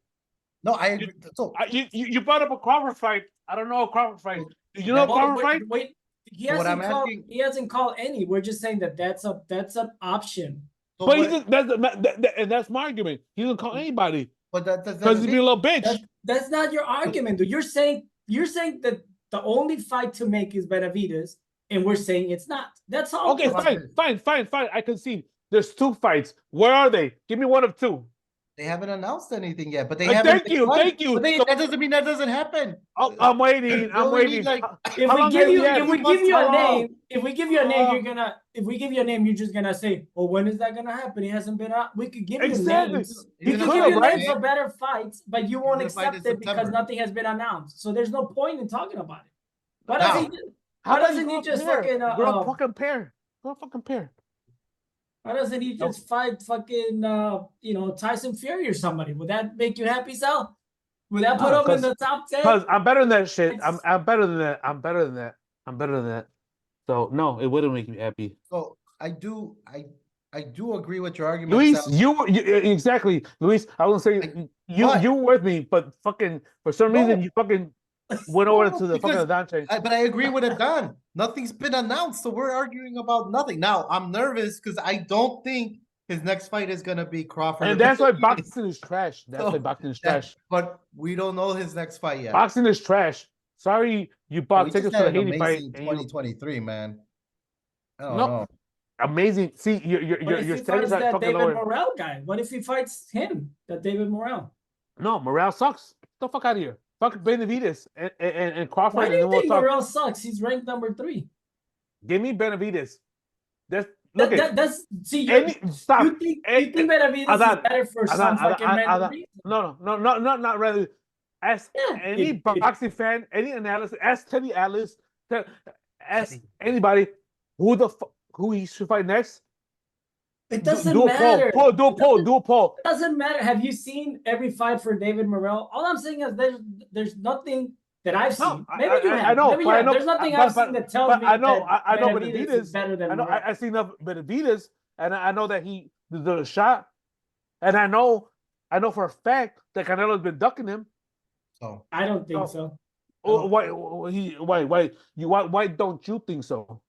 No, I agree. So you brought up a Crawford fight. I don't know a Crawford fight. Do you know a Crawford fight? Wait, he hasn't called any. We're just saying that's an option. So but that's my argument. He doesn't call anybody. But because he's being a little bitch. That's not your argument, dude. You're saying that the only fight to make is Benavidez, and we're saying it's not. That's all. Okay, fine. I concede. There's 2 fights. Where are they? Give me one of 2. They haven't announced anything yet, but they haven't. Thank you. But that doesn't mean that doesn't happen. I'm waiting. If we give you a name, you're just gonna say, "Well, when is that gonna happen?" He hasn't been out. We could give you names. We could give you names for better fights, but you won't accept it because nothing has been announced. So there's no point in talking about it. How doesn't he just fucking fucking pair? Why doesn't he just fight fucking Tyson Fury or somebody? Would that make you happy, Sal? Would that put him in the top 10? Because I'm better than that shit. I'm better than that. So no, it wouldn't make me happy. So I do agree with your argument, Luis. You exactly, Luis. I was gonna say you were with me, but fucking for some reason you fucking went over to the fucking Adon chain. But I agree with Adon. Nothing's been announced, so we're arguing about nothing. Now I'm nervous because I don't think his next fight is gonna be Crawford. And that's why boxing is trash. But we don't know his next fight yet. Boxing is trash. Sorry, you bought tickets for the Haiti fight. 2023, man. I don't know. Amazing. See, your standards are fucking lower. David Morrell guy. What if he fights him? That David Morrell. No, Morrell sucks. Get the fuck out of here. Fuck Benavidez and Crawford. Why do you think Morrell sucks? He's ranked number 3. Give me Benavidez. Stop. You think Benavidez is better for some fucking random reason? No, not rather. Ask any boxing fan, any analyst, ask Teddy Atlas, ask anybody who he should fight next. It doesn't matter. Do a poll. It doesn't matter. Have you seen every fight for David Morrell? All I'm saying is there's nothing that I've seen. Maybe you have. I know. There's nothing I've seen that tells me I know Benavidez is better than Morrell. I see enough Benavidez, and I know that he did a shot, and I know for a fact that Canelo's been ducking him. So I don't think so. Why don't you think so?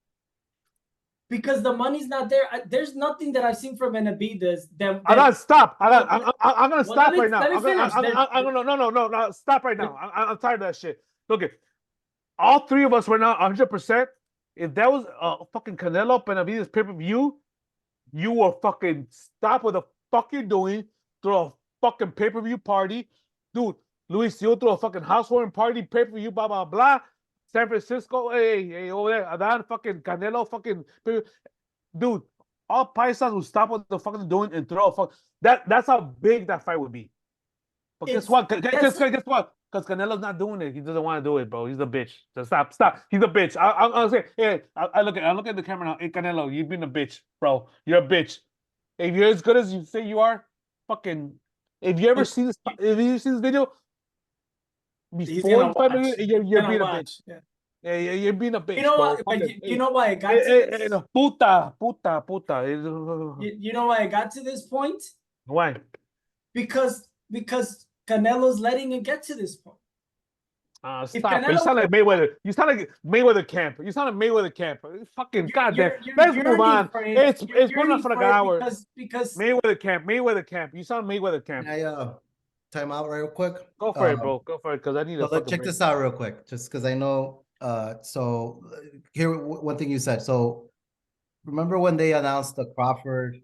Because the money's not there. There's nothing that I've seen from Benavidez that. I'm gonna stop. I'm gonna stop right now. No. Stop right now. I'm tired of that shit. Look, all 3 of us right now, 100%. If that was a fucking Canelo Benavidez pay-per-view, you will fucking stop what the fuck you're doing, throw a fucking pay-per-view party, dude. Luis, you'll throw a fucking housewarming party, pay-per-view, blah blah blah. San Francisco, hey, over there, Adon, fucking Canelo, fucking dude. All paisas will stop what they're fucking doing and throw a fuck. That's how big that fight would be. But guess what? because Canelo's not doing it. He doesn't want to do it, bro. He's a bitch. So stop. He's a bitch. I'll say, yeah. I look at the camera now. Hey, Canelo, you've been a bitch, bro. You're a bitch. If you're as good as you say you are, fucking. If you ever see this, if you see this video He's before gonna you fight watch. me, you're being a bitch. Yeah. Yeah, you're being a bitch, You know bro. what? But Fucking, you know why I got to this? no, puta. You know why I got to this point? Why? Because Canelo's letting it get to this point. Stop. You sound like Mayweather. You sound like Mayweather camp. You sound like Mayweather camp. Fucking goddamn. Let's move on. It's one for like an hour. Because Mayweather camp. You sound Mayweather camp. Can I time out real quick? Go for it, bro. Go for it, because I need to fucking check this out real quick, just because I know. So here one thing you said. So remember when they announced the Crawford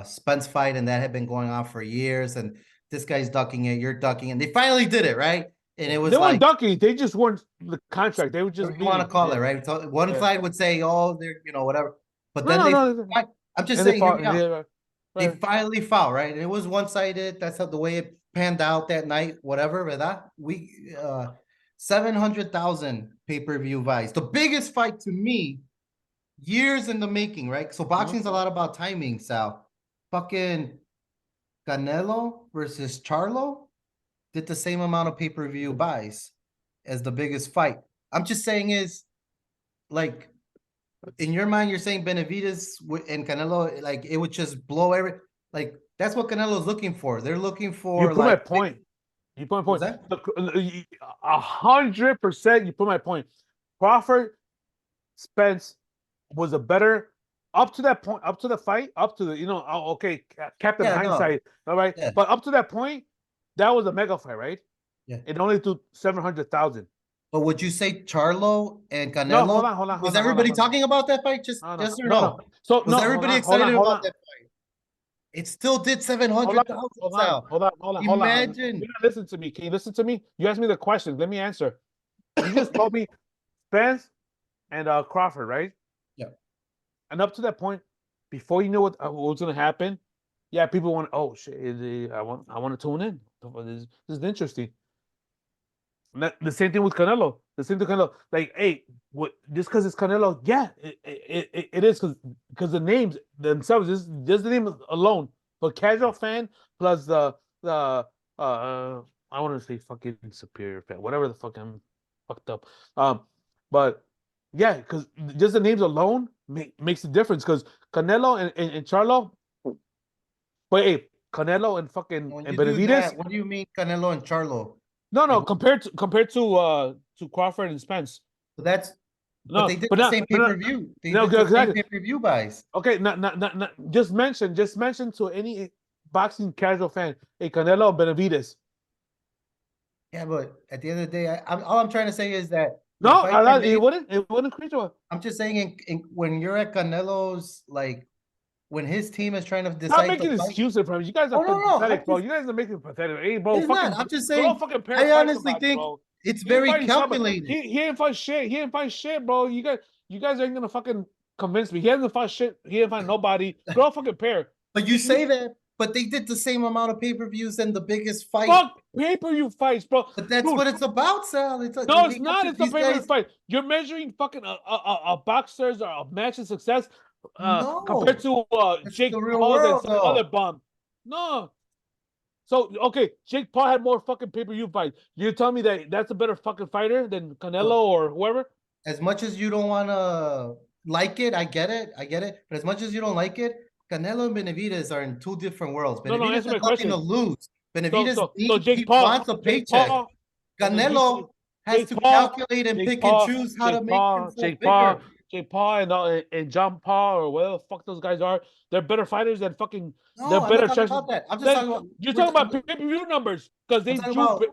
Spence fight, and that had been going on for years, and this guy's ducking it, you're ducking it, and they finally did it, right? And it was they like weren't ducking. They just weren't the contract. They were just you want to call it, right? So one side would say, "Oh, they're whatever," but then I'm just saying, they finally fought, right? And it was one-sided. That's how the way it panned out that night. Whatever, ¿verdad? We 700,000 pay-per-view buys. The biggest fight to me, years in the making, right? So boxing's a lot about timing, Sal. Fucking Canelo versus Charlo did the same amount of pay-per-view buys as the biggest fight. I'm just saying is, like, in your mind, you're saying Benavidez and Canelo, like, it would just blow like, that's what Canelo's looking for. They're looking for, you put my point. You put my point. 100%. You put my point. Crawford, Spence was a better up to that point, up to the fight, up to the okay, Captain Hindsight, all right. Yeah. But up to that point, that was a mega fight, right? Yeah. It only took 700,000. But would you say Charlo and Canelo? No, hold on. Was everybody talking about that fight? Just or no? No. So was everybody excited about that fight? It still did 700,000. Hold on. Imagine. You listen to me. Can you listen to me? You asked me the question. Let me answer. You just told me Spence and Crawford, right? Yeah. And up to that point, before you knew what was going to happen, yeah, people want. Oh shit! I want to tune in. This is interesting. The same thing with Canelo. Like, hey, just because it's Canelo, yeah, it is because the names themselves, just the name alone. But casual fan plus the I want to say fucking superior fan, whatever the fuck I'm fucked up. But yeah, because just the names alone makes a difference. Because Canelo and Charlo, but hey, Canelo and fucking and Benavidez. What do you mean, Canelo and Charlo? No, compared to Crawford and Spence. So that's but they did the same pay-per-view. They did the same pay-per-view buys. Okay, not just mention to any boxing casual fan, hey, Canelo Benavidez. Yeah, but at the end of the day, all I'm trying to say is that it wouldn't create a. I'm just saying, when you're at Canelo's, like, when his team is trying to decide. Stop making excuses for him. You guys are pathetic, bro. You guys are making pathetic. Hey, bro, I'm just saying. I honestly think it's very calculated. He didn't fight shit. He didn't fight shit, bro. You guys ain't gonna fucking convince me. He hasn't fought shit. He didn't fight nobody. Grow a fucking pair. But you say that, but they did the same amount of pay-per-views and the biggest fight. Fuck pay-per-view fights, bro. But that's what it's about, Sal. No, it's not. It's a pay-per-view fight. You're measuring fucking a boxer's or a match's success compared to Jake Paul and some other bum. No. So, okay, Jake Paul had more fucking pay-per-view fights. You're telling me that's a better fucking fighter than Canelo or whoever? As much as you don't want to like it, I get it. But as much as you don't like it, Canelo and Benavidez are in two different worlds. Benavidez has nothing to lose. Benavidez he wants a paycheck. Canelo has to calculate and pick and choose how to make himself bigger. Jake Paul and John Paul or whatever the fuck those guys are, they're better fighters than fucking. No, they're better. I'm not talking about that. I'm just talking about. You're talking about pay-per-view numbers because they about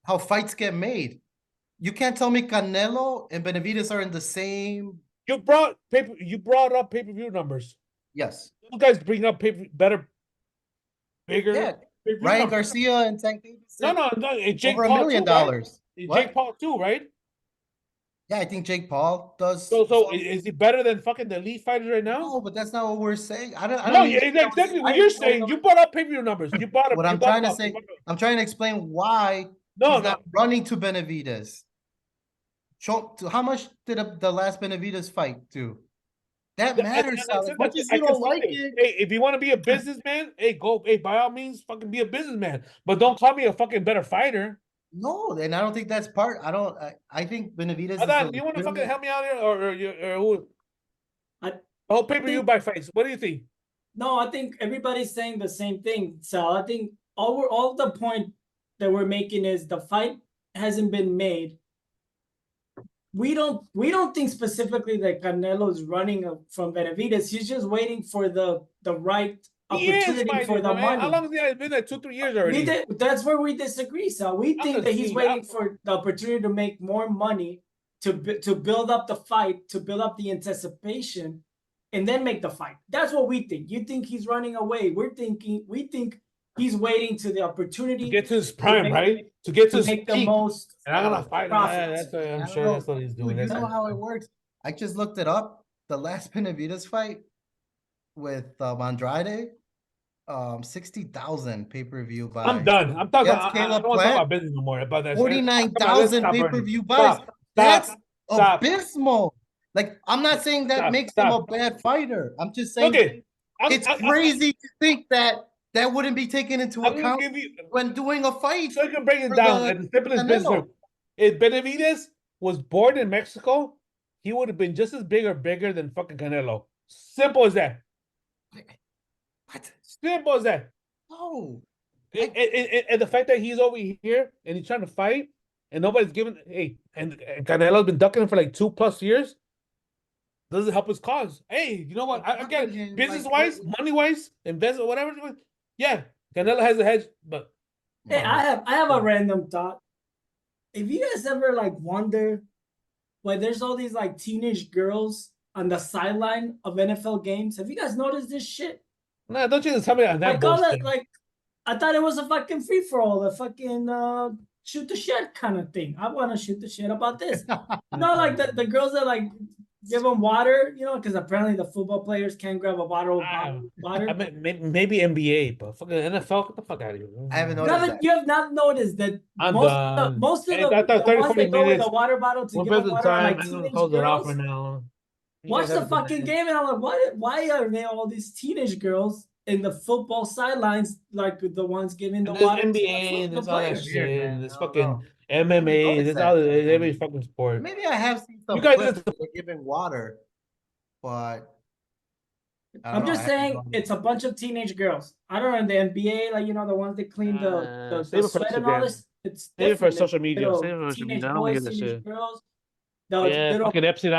how fights get made. You can't tell me Canelo and Benavidez are in the same. You brought up pay-per-view numbers. Yes. You guys bring up better, bigger. Yeah. Ryan Garcia and Tank Davis. No. Jake over Paul $1 million. Right? Jake Paul too, right? Yeah, I think Jake Paul does. So is he better than fucking the elite fighters right now? No, but that's not what we're saying. I don't. Exactly what you're saying. You brought up pay-per-view numbers. You brought up. What I'm trying to say. I'm trying to explain why No, He's no. not running to Benavidez. How much did the last Benavidez fight do? That matters, I Sal. As said much that. as I you can don't see like it. it, Hey, if you want to be a businessman, hey, go. Hey, by all means, fucking be a businessman. But don't call me a fucking better fighter. no, and I don't think that's part. I think Benavidez I is the thought you want to fucking legitimate. help me out here, or who? I Oh, pay-per-view think by fights. What do you think? no, I think everybody's saying the same thing. So I think all the point that we're making is the fight hasn't been made. We don't think specifically that Canelo is running from Benavidez. He's just waiting for the right He is opportunity for fighting, the man. How money. long has he been there? 2, 3 years already. That's where we disagree. So we I'm think that he's confused. waiting for the opportunity to make more money to build up the fight, to build up the anticipation, and then make the fight. That's what we think. You think he's running away. We think he's waiting to the To opportunity get to his to prime, make, right? To get to to his make the peak. most And I'm gonna fight. profits. I'm I sure don't that's know. what he's Dude, doing. you That's know how it works. I just looked it up. The last Benavidez fight with Andrade, 60,000 pay-per-view I'm buys. done. I'm talking. That's I Caleb don't want to talk Plant, about business no more. About that shit. Come on, let's 49,000 stop already. pay-per-view buys. Stop. That's Stop. Stop. abysmal. Like, I'm not saying that Stop. makes him a Stop. bad fighter. I'm just saying Okay. it's crazy to think that that wouldn't be taken into I'm gonna account give you. when doing a fight So I can break it for down the at the simplest business Canelo. term. If Benavidez was born in Mexico, he would have been just as big or bigger than fucking Canelo. Simple as that. What? Simple as that. No. And the fact that he's over here and he's trying to fight and nobody's giving, hey, and Canelo's been ducking him for like 2+ years, doesn't help his cause. Hey, you know what? Again, Again, business like, wise, money wise, investment, whatever. Yeah, Canelo has a hedge, but Hey, come on. I have a random thought. If you guys ever like wonder why there's all these like teenage girls on the sideline of NFL games, have you guys noticed this shit? Nah, don't you just tell me on that Like all that, bullshit. like I thought it was a fucking free for all, a fucking shoot the shit kind of thing. I want to shoot the shit about this. Like the girls that like give them water, because apparently the football players can't grab a bottle of I water. mean, maybe NBA, but fucking NFL, get the fuck out of here. I haven't noticed that. You have not noticed that I'm done. most of Hey, I thought the 30, ones 40 that go with minutes. a water bottle to One give them person water are time. like I'm gonna teenage close it off for girls. now. You Watch guys have the a good fucking night. game, and I'm like, why are there all these teenage girls in the football sidelines like the ones giving the And there's water to NBA, the there's all that players? shit, Weird, man. and there's I don't know. fucking I haven't MMA, noticed there's all that. every fucking sport. Maybe I have seen You some guys clips just where they're giving water, but I don't I'm know. I just haven't saying noticed. it's a bunch of teenage girls. I don't know in the NBA, like the ones that clean the save it for sweat and all Instagram. this. It's Save it for different. social media. Save it Little for social media. teenage I don't want to boys, hear that teenage shit. girls. The Yeah, little fucking Epstein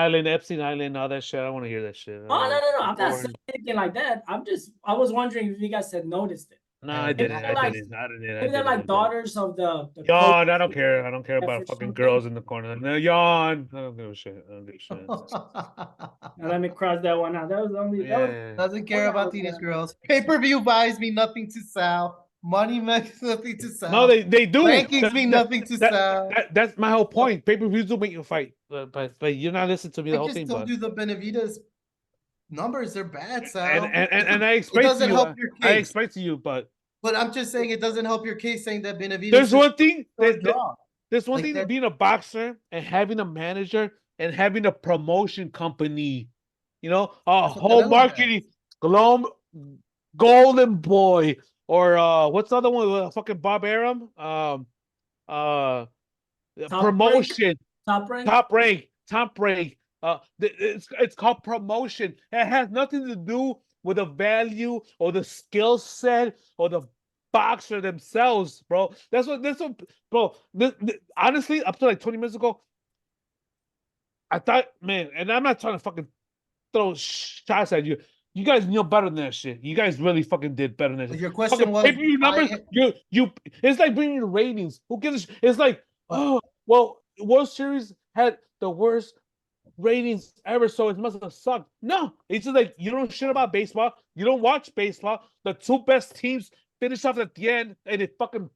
Island, all that shit. I don't want to hear that shit. no. I'm not saying Boring. anything like that. I was wondering if you guys had noticed it. No, I I haven't Maybe didn't. noticed. they're I like didn't. I didn't. I maybe they're didn't. I like didn't. daughters of the coach Yawn. I don't care. I don't care or about fucking something. girls in the corner. No, yawn. I don't give a shit. I don't give a shit. Now let me cross that one out. That was only that was Yeah. Doesn't care one I about was teenage gonna- girls. Pay-per-view buys mean nothing to Sal. Money makes nothing to Sal. No, they do. Rankings mean nothing to Sal. That's my whole point. Pay-per-views do make you fight, but you're not listening to me the I whole just thing. told But you the Benavides numbers are bad, and Sal. and I It explained to doesn't you. help your I case. explained to you, but But I'm just saying it doesn't help your case saying that Benavides there's should one thing draw. there's one Like thing that. being a boxer and having a manager and having a promotion company. A That's what whole Canelo marketing golden boy or what's the other one? Fucking Bob Arum. Uh, top rank, promotion. top rank. Top rank. It's called promotion. It has nothing to do with the value or the skill set or the boxer themselves, bro. That's what, bro. Honestly, up to like 20 minutes ago, I thought, man, and I'm not trying to fucking throw shots at you. You guys knew better than that shit. You guys really fucking did better than that. Your Shit. question Fucking was pay-per-view numbers. You. It's like bringing ratings. Who gives a shit? It's like, oh, well, World Series had the worst ratings ever, so it must have sucked. No, it's just like you don't shit about baseball. You don't watch baseball. The two best teams finish off at the end, and it fucking.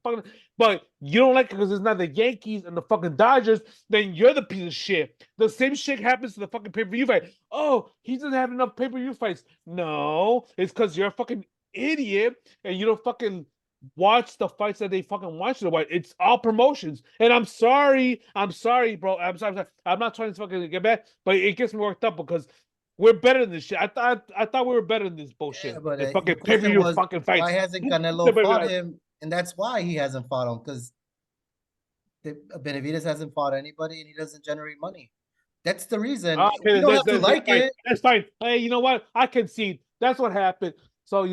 But you don't like it because it's not the Yankees and the fucking Dodgers. Then you're the piece of shit. The same shit happens to the fucking pay-per-view fight. Oh, he doesn't have enough pay-per-view fights. No, it's because you're a fucking idiot and you don't fucking watch the fights that they fucking want you to watch. It's all promotions. And I'm sorry, bro. I'm sorry. I'm not trying to fucking get back, but it gets me worked up because we're better than this shit. I thought we were better than this bullshit. Yeah, but The your fucking question pay-per-view was, fucking why fights. hasn't Canelo fought him? And that's why he hasn't fought him, because Benavidez hasn't fought anybody and he doesn't generate money. That's the reason. Okay, You don't have to like fine. it. That's fine. Hey, you know what? I concede. That's what happened. So I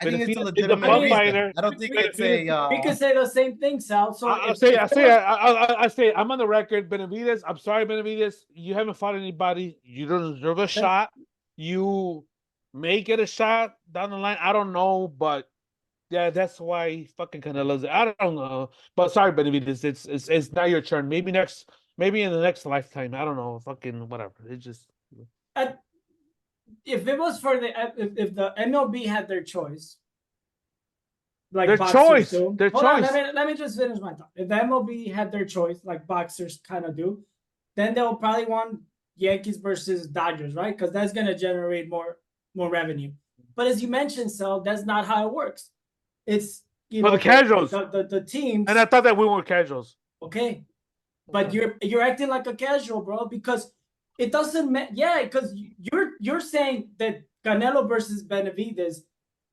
think it's a Benavidez is a legitimate butt mean, reason. fighter. I don't think it's Benavidez, we could say the same thing, Sal. So I say I'm on the record. Benavidez, I'm sorry, Benavidez. You haven't fought anybody. You don't deserve a shot. You may get a shot down the line. I don't know, but yeah, that's why fucking Canelo's. I don't know, but sorry, Benavidez. It's not your turn. Maybe in the next lifetime. I don't know. Fucking whatever. It just. if it was for the if the MLB had their choice, like Their boxers choice. do. Their Hold on, choice. let me just finish my thought. If the MLB had their choice, like boxers kind of do, then they'll probably want Yankees versus Dodgers, right? Because that's gonna generate more revenue. But as you mentioned, Sal, that's not how it works. It's For the casuals. the teams. And I thought that we were casuals. Okay, but you're acting like a casual, bro, because it doesn't matter. Yeah, because you're saying that Canelo versus Benavidez,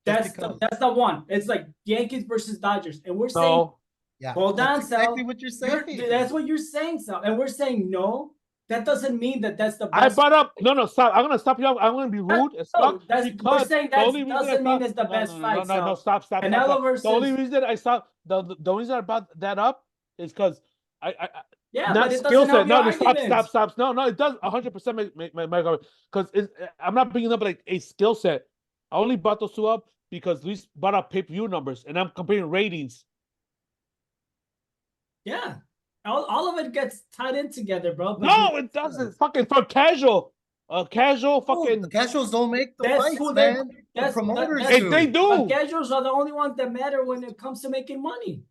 that's the one. It's like Yankees versus Dodgers, and we're saying, No. Yeah, hold on, that's exactly Sal. what you're saying. That's what you're saying, Sal, and we're saying no. That doesn't mean that that's the I best. brought up no, stop. I'm gonna stop you. I'm gonna be rude as fuck We're because saying the that only reason doesn't mean it's the best fight. no, stop. Canelo versus The only reason I stopped the only reason I brought that up is because I yeah, not but it skill doesn't help set. your No, argument. stop. No, it does 100% make my argument because I'm not bringing up like a skill set. I only brought those two up because Luis brought up pay-per-view numbers and I'm comparing ratings. Yeah, all of it gets tied in together, bro. But No, it doesn't. Fucking for casual. Casual fucking. The casuals don't make the that's fights, who man. The promoters Hey, do. they The do. casuals are the only ones that matter when it comes to making money.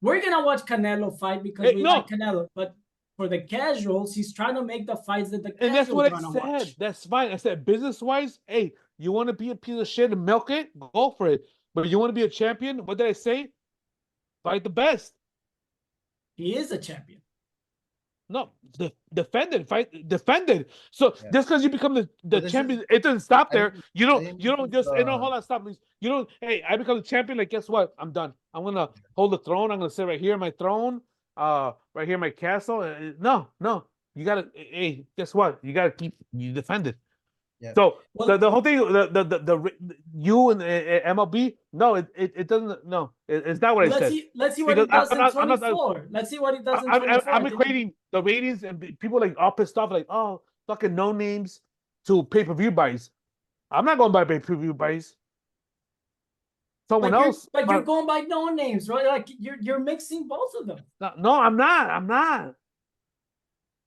We're gonna watch Canelo fight because we like Canelo, but for the casuals, he's trying to make the fights that the casuals And that's what I want to said. watch. That's fine. I said business wise, hey, you want to be a piece of shit and milk it, go for it. But you want to be a champion? What did I say? Fight the best. He is a champion. No, defended, fight defended. So just because you become the champion, it doesn't stop there. You don't just no, hold on, stop, please. You don't. Hey, I become the champion. Like, guess what? I'm done. I'm gonna hold the throne. I'm gonna sit right here in my throne. Right here in my castle. No. You gotta. Hey, guess what? You gotta keep you defended. Yeah. So the whole thing, the you and MLB, no, it doesn't. No, it's not what I said. Let's see what he does in 24. Let's see what he does in 24. I'm equating the ratings and people like all pissed off, like, oh, fucking no names to pay-per-view buys. I'm not going by pay-per-view buys. Someone else. But you're going by no names, right? Like you're mixing both of them. No, I'm not.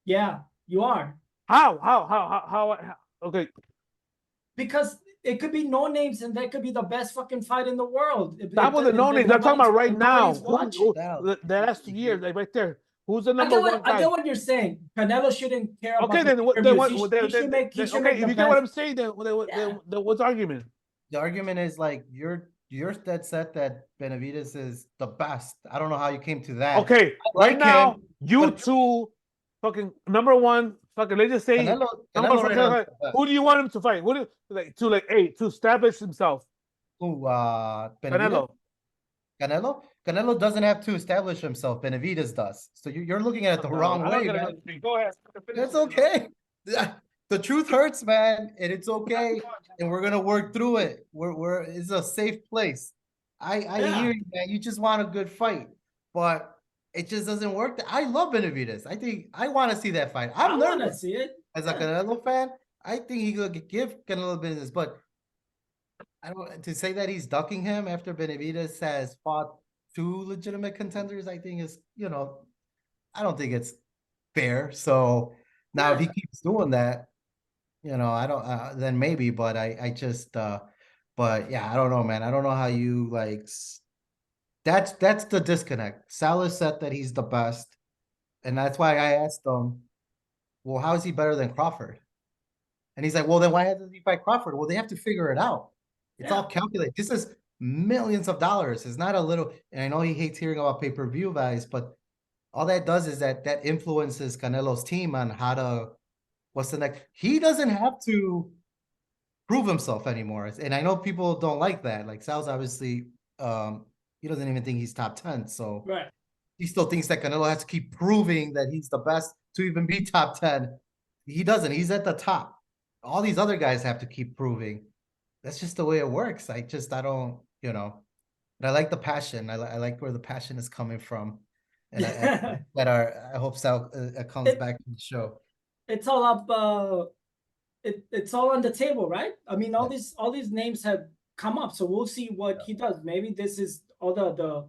Yeah, you are. How? Okay. Because it could be no names, and that could be the best fucking fight in the world. That was the no names. I'm talking about right now. The last 2 years, like right there. Who's the number one guy? I get what you're saying. Canelo shouldn't care about. Okay, then what? Okay, if you get what I'm saying, then what's the argument? The argument is like you're dead set that Benavidez is the best. I don't know how you came to that. Okay, right now, you two, fucking number one. Fucking, let's just say, Canelo who do you want him to fight? What to establish himself? Who? Canelo. Canelo doesn't have to establish himself. Benavidez does. So you're looking at it the wrong way, man. Go ahead. It's okay. The truth hurts, man, and it's okay. And we're gonna work through it. It's a safe place. I hear you, man. You just want a good fight, but it just doesn't work. I love Benavidez. I think I want to see that fight. I want to see it as a Canelo fan. I think he could give Canelo business, but I don't to say that he's ducking him after Benavidez has fought two legitimate contenders. I think is I don't think it's fair. So now if he keeps doing that, I don't. Then maybe, but I just. But yeah, I don't know, man. I don't know how you like. That's the disconnect. Salas said that he's the best, and that's why I asked him, well, how is he better than Crawford? And he's like, well, then why doesn't he fight Crawford? Well, they have to figure it out. It's all calculated. This is millions of dollars. It's not a little, and I know he hates hearing about pay-per-view guys, but all that does is that influences Canelo's team on how to, what's the next. He doesn't have to prove himself anymore. And I know people don't like that. Like Sal's obviously, he doesn't even think he's top 10. So Right. he still thinks that Canelo has to keep proving that he's the best to even be top 10. He doesn't. He's at the top. All these other guys have to keep proving. That's just the way it works. I don't, but I like the passion. I like where the passion is coming from. And I hope Sal comes back to the show. It's all up. It's all on the table, right? I mean, all these names have come up, so we'll see what he does. Maybe this is all the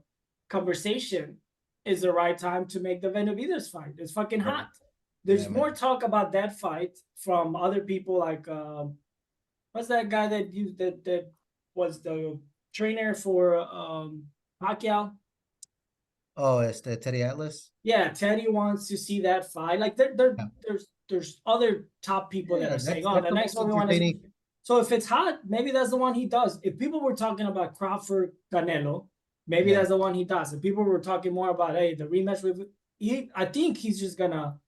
conversation is the right time to make the Benavides fight. It's fucking hot. There's more talk about that fight from other people, like what's that guy that was the trainer for Pacquiao? Oh, it's the Teddy Atlas. Yeah, Teddy wants to see that fight. Like there's other top people that are saying, oh, the next one we want to. So if it's hot, maybe that's the one he does. If people were talking about Crawford Canelo, maybe that's the one he does. If people were talking more about, hey, the rematch with, I think he's just gonna.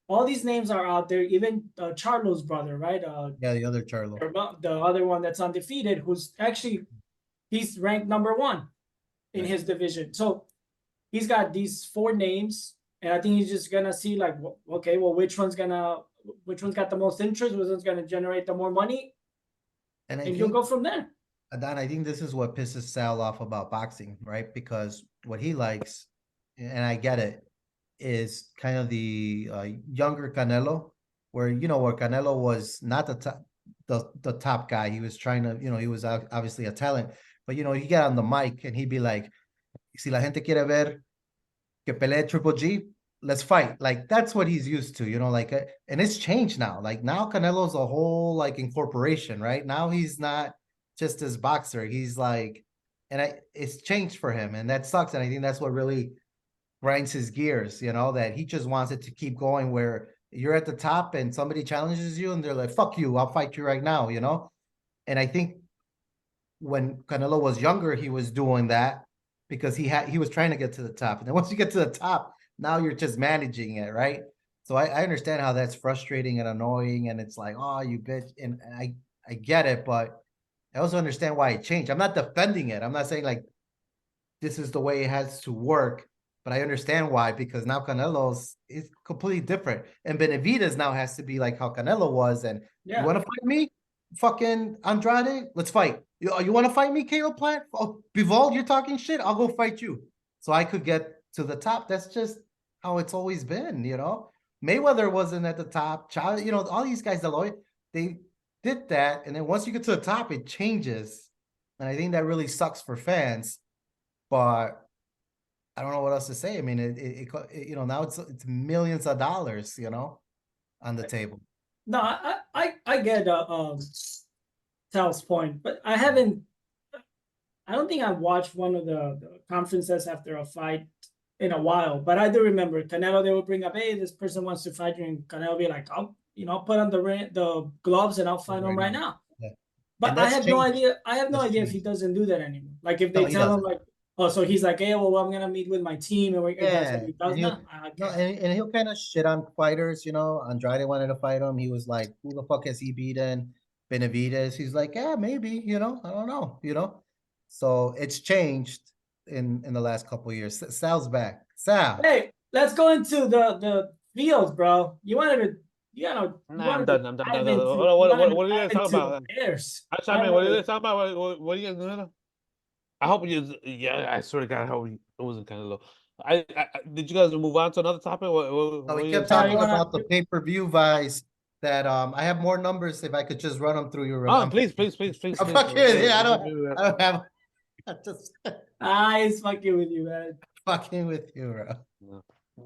All these names are out there. Even Charlo's brother, right? The other Charlo, the other one that's undefeated, who's actually he's ranked number 1 in his division. So he's got these 4 names. And I think he's just gonna see like, okay, well, which one's got the most interest, which one's gonna generate the more money, and he'll go from there. Don, I think this is what pisses Sal off about boxing, right? Because what he likes, and I get it, is kind of the younger Canelo, where where Canelo was not the top guy. He was trying to, he was obviously a talent, but you get on the mic and he'd be like, "Si la gente quiere ver que pelee Triple G, let's fight." Like that's what he's used to, like, and it's changed now. Like now Canelo's a whole like incorporation, right? Now he's not just this boxer. He's like, and it's changed for him, and that sucks. And I think that's what really grinds his gears, that he just wants it to keep going where you're at the top and somebody challenges you and they're like, "Fuck you, I'll fight you right now," And I think when Canelo was younger, he was doing that because he was trying to get to the top. And then once you get to the top, now you're just managing it, right? So I understand how that's frustrating and annoying, and it's like, oh, you bitch. And I get it, but I also understand why it changed. I'm not defending it. I'm not saying like this is the way it has to work, but I understand why, because now Canelo's is completely different. And Benavides now has to be like how Canelo was. And you want to fight me? Fucking Andrade, let's fight. You want to fight me, Caleb Plant? Oh, Bivol, you're talking shit? I'll go fight you. So I could get to the top. That's just how it's always been, Mayweather wasn't at the top. All these guys, they did that. And then once you get to the top, it changes. And I think that really sucks for fans. But I don't know what else to say. I mean, now it's millions of dollars, on the table. No, I get Sal's point, but I don't think I've watched one of the conferences after a fight in a while, but I do remember Canelo, they would bring up, hey, this person wants to fight you, and Canelo be like, I'll put on the gloves and I'll fight him right now. Yeah. But I have no idea. I have no idea if he doesn't do that anymore. Like if they tell him like, oh, so he's like, hey, well, I'm gonna meet with my team, and that's what he does now. And he'll kind of shit on fighters. Andrade wanted to fight him. He was like, who the fuck has he beaten? Benavides. He's like, yeah, maybe. I don't know. So it's changed in the last couple of years. Sal's back. Sal. Hey, let's go into the field, bro. You wanted to. I'm done. What are you guys talking about? Bears. What are you guys talking about? What are you guys doing? I hope you. Yeah, I swear to God, I hope it wasn't kind of low. Did you guys move on to another topic? We kept talking about the pay-per-view buys. That I have more numbers if I could just run them through your. Oh, please. I'm fucking with you. I don't have. He's fucking with you, man. Fucking with you, bro.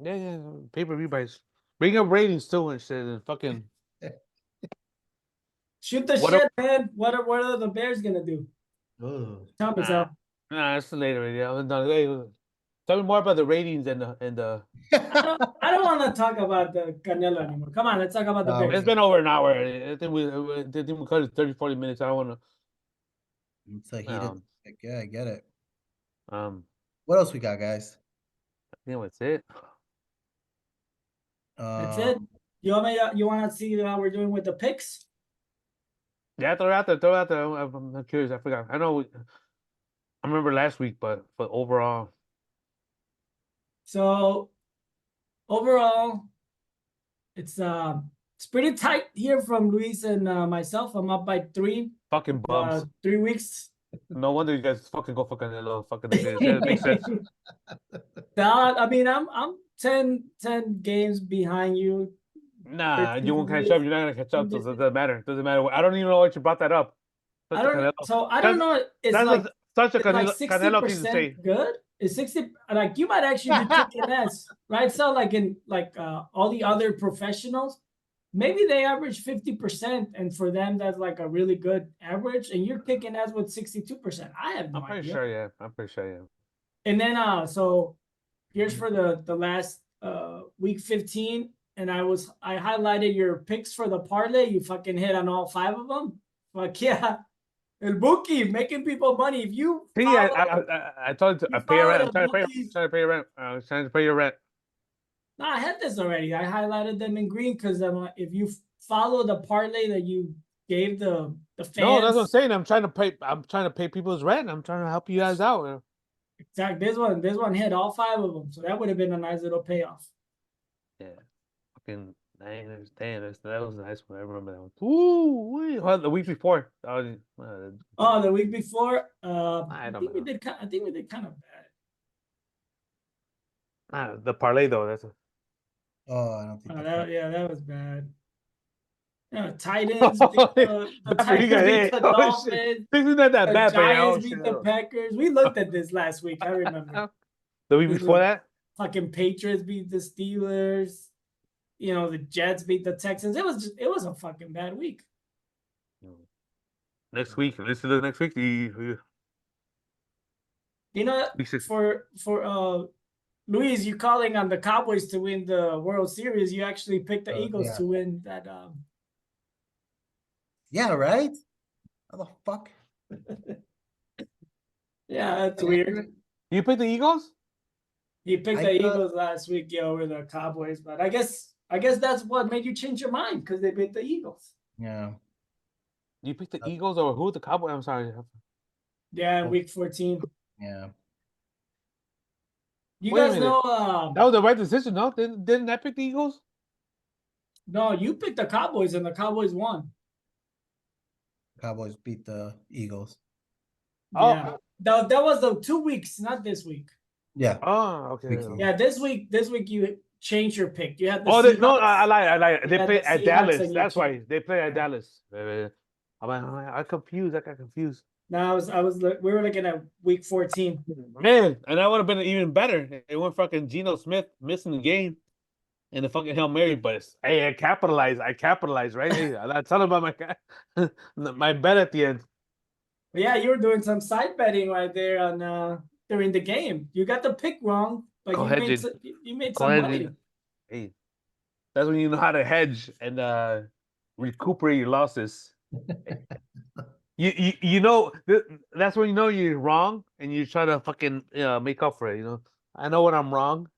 Yeah. Pay-per-view buys. Bring up ratings too and shit, and fucking. Shoot the shit, man. What are the Bears gonna do? Tell me, Sal. Nah, it's later. Yeah, tell me more about the ratings and the. I don't want to talk about the Canelo anymore. Come on, let's talk about the Bears. It's been over an hour. I think we cut it 30, 40 minutes. I don't want to. It's a Yeah, I get it. Um, What else we got, guys? I think that's it. That's it. Um, You want to see how we're doing with the picks? Yeah, throw it out there. Throw it out there. I'm curious. I forgot. I know. I remember last week, but overall, So overall, it's pretty tight here from Luis and myself. I'm up by 3. fucking bums. 3 weeks. No wonder you guys fucking go for Canelo. Fucking it makes sense. I mean, I'm 10 games behind you. Nah, you 13 won't catch with up. You're not gonna catch up. So it doesn't matter. Doesn't matter. I don't even know why you brought that up. I Such a don't Canelo. so I don't That's know. It's that's like such a it's like Canelo thing to say. 60% good. It's 60 like you might actually be kicking ass, right? So like in all the other professionals, maybe they average 50%, and for them that's like a really good average, and you're kicking ass with 62%. I have no I'm pretty idea. sure. Yeah, I'm pretty sure. Yeah. And then so here's for the last week 15, and I highlighted your picks for the parlay. You fucking hit on all 5 of them. Fuck yeah. El Bookie making people money. If you See, I told you, I pay your rent. I'm follow trying to pay. Bookie's, Trying to pay your rent. I was trying to pay your rent. no, I had this already. I highlighted them in green because if you follow the parlay that you gave the No, that's what I'm fans, saying. I'm trying to pay. I'm trying to pay people's rent. I'm trying to help you guys out. exact this one hit all 5 of them, so that would have been a nice little payoff. Yeah. Fucking dang, that was a nice one. I remember that one. Ooh, well, the week before. Oh, the week before, I I don't think we know. did. I think we did kind of bad. The parlay though. That's oh, I don't think that. Yeah, that was bad. Yeah, Titans beat the Bad, you Titans got beat hit. the Oh shit! Dolphins. Things are not that The bad, but yeah, oh Giants shit. beat the Packers. We looked at this last week. I remember. The week This before was that. fucking Patriots beat the Steelers. You know, the Jets beat the Texans. It was a fucking bad week. Next week. This is the next week. You know, Week 6. for Luis, you calling on the Cowboys to win the World Series. You actually picked the Eagles Yeah. to win that. Yeah, right? How the fuck? Yeah, that's weird. You picked the Eagles? He picked I the thought- Eagles last week, over the Cowboys, but I guess that's what made you change your mind because they beat the Eagles. Yeah. You picked the Eagles or who? The Cowboys? I'm sorry. Yeah, week 14. Yeah. You Wait a guys minute. know? That was the right decision, no? Didn't I pick the Eagles? No, you picked the Cowboys, and the Cowboys won. Cowboys beat the Eagles. Yeah, Oh, that was the 2 weeks, not this week. Yeah. okay. Week 4. Yeah, this week you changed your pick. You had the Oh, Seahawks. I lied. They had play the at Seahawks Dallas. and you That's why changed. they play at Dallas. I got confused. No, we were looking at week 14. Man, and that would have been even better. It went fucking Geno Smith missing the game and the fucking Hail Mary, but hey, I capitalized, right? Hey, I tell about my my bet at the end. But yeah, you were doing some side betting right there on during the game. You got the pick wrong, but Go ahead, Jade. you made Go some ahead, money. Jade. Hey, that's when you know how to hedge and recuperate your losses. You know that's when you know you're wrong and you try to fucking make up for it. You know, I know when I'm wrong.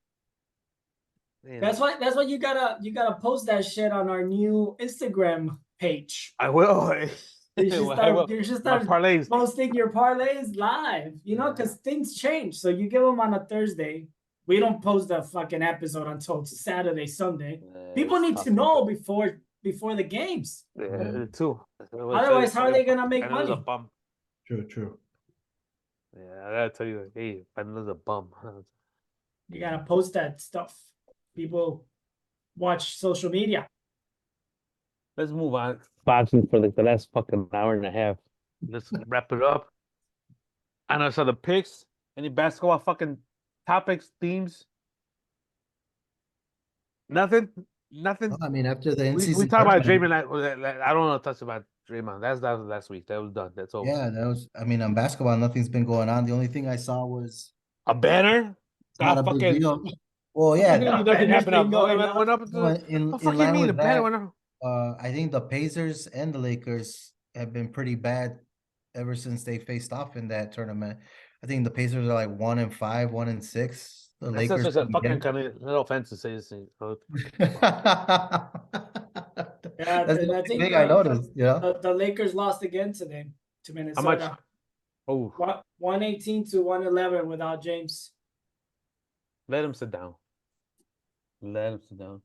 Man, That's why you gotta post that shit on our new Instagram page. I will. You should I start will. you should My start parlays. posting your parlays live. You know, because things change. So you give them on a Thursday. We don't post the fucking episode until Saturday, Sunday. People need to know before the games. Yeah, too. Otherwise, how are they gonna make money? A bum. True. Yeah, I gotta tell you, hey, Canela's a bum. You gotta post that stuff. People watch social media. Let's move on. Boxing for like the last fucking hour and a half. Let's wrap it up. I know so the picks. Any basketball fucking topics, themes? Nothing. I mean, after the in-season We talked about tournament, Draymond. I don't want to touch about Draymond. That was last week. That was done. That's over. yeah, that was. I mean, on basketball, nothing's been going on. The only thing I saw was A banner. not a big Fucking. deal. Well, yeah, Nothing happened up. going It up. went up. well, What in the fuck you line mean? The with banner that, went up. I think the Pacers and the Lakers have been pretty bad ever since they faced off in that tournament. I think the Pacers are like 1-5, 1-6. The That's Lakers just a come fucking again. kind of little offense to say this thing. Yeah, That's the and I only think thing I noticed, the Lakers lost again today to How much? Minnesota. Oh, 118 to 111 without James. let him sit down. Let him sit down.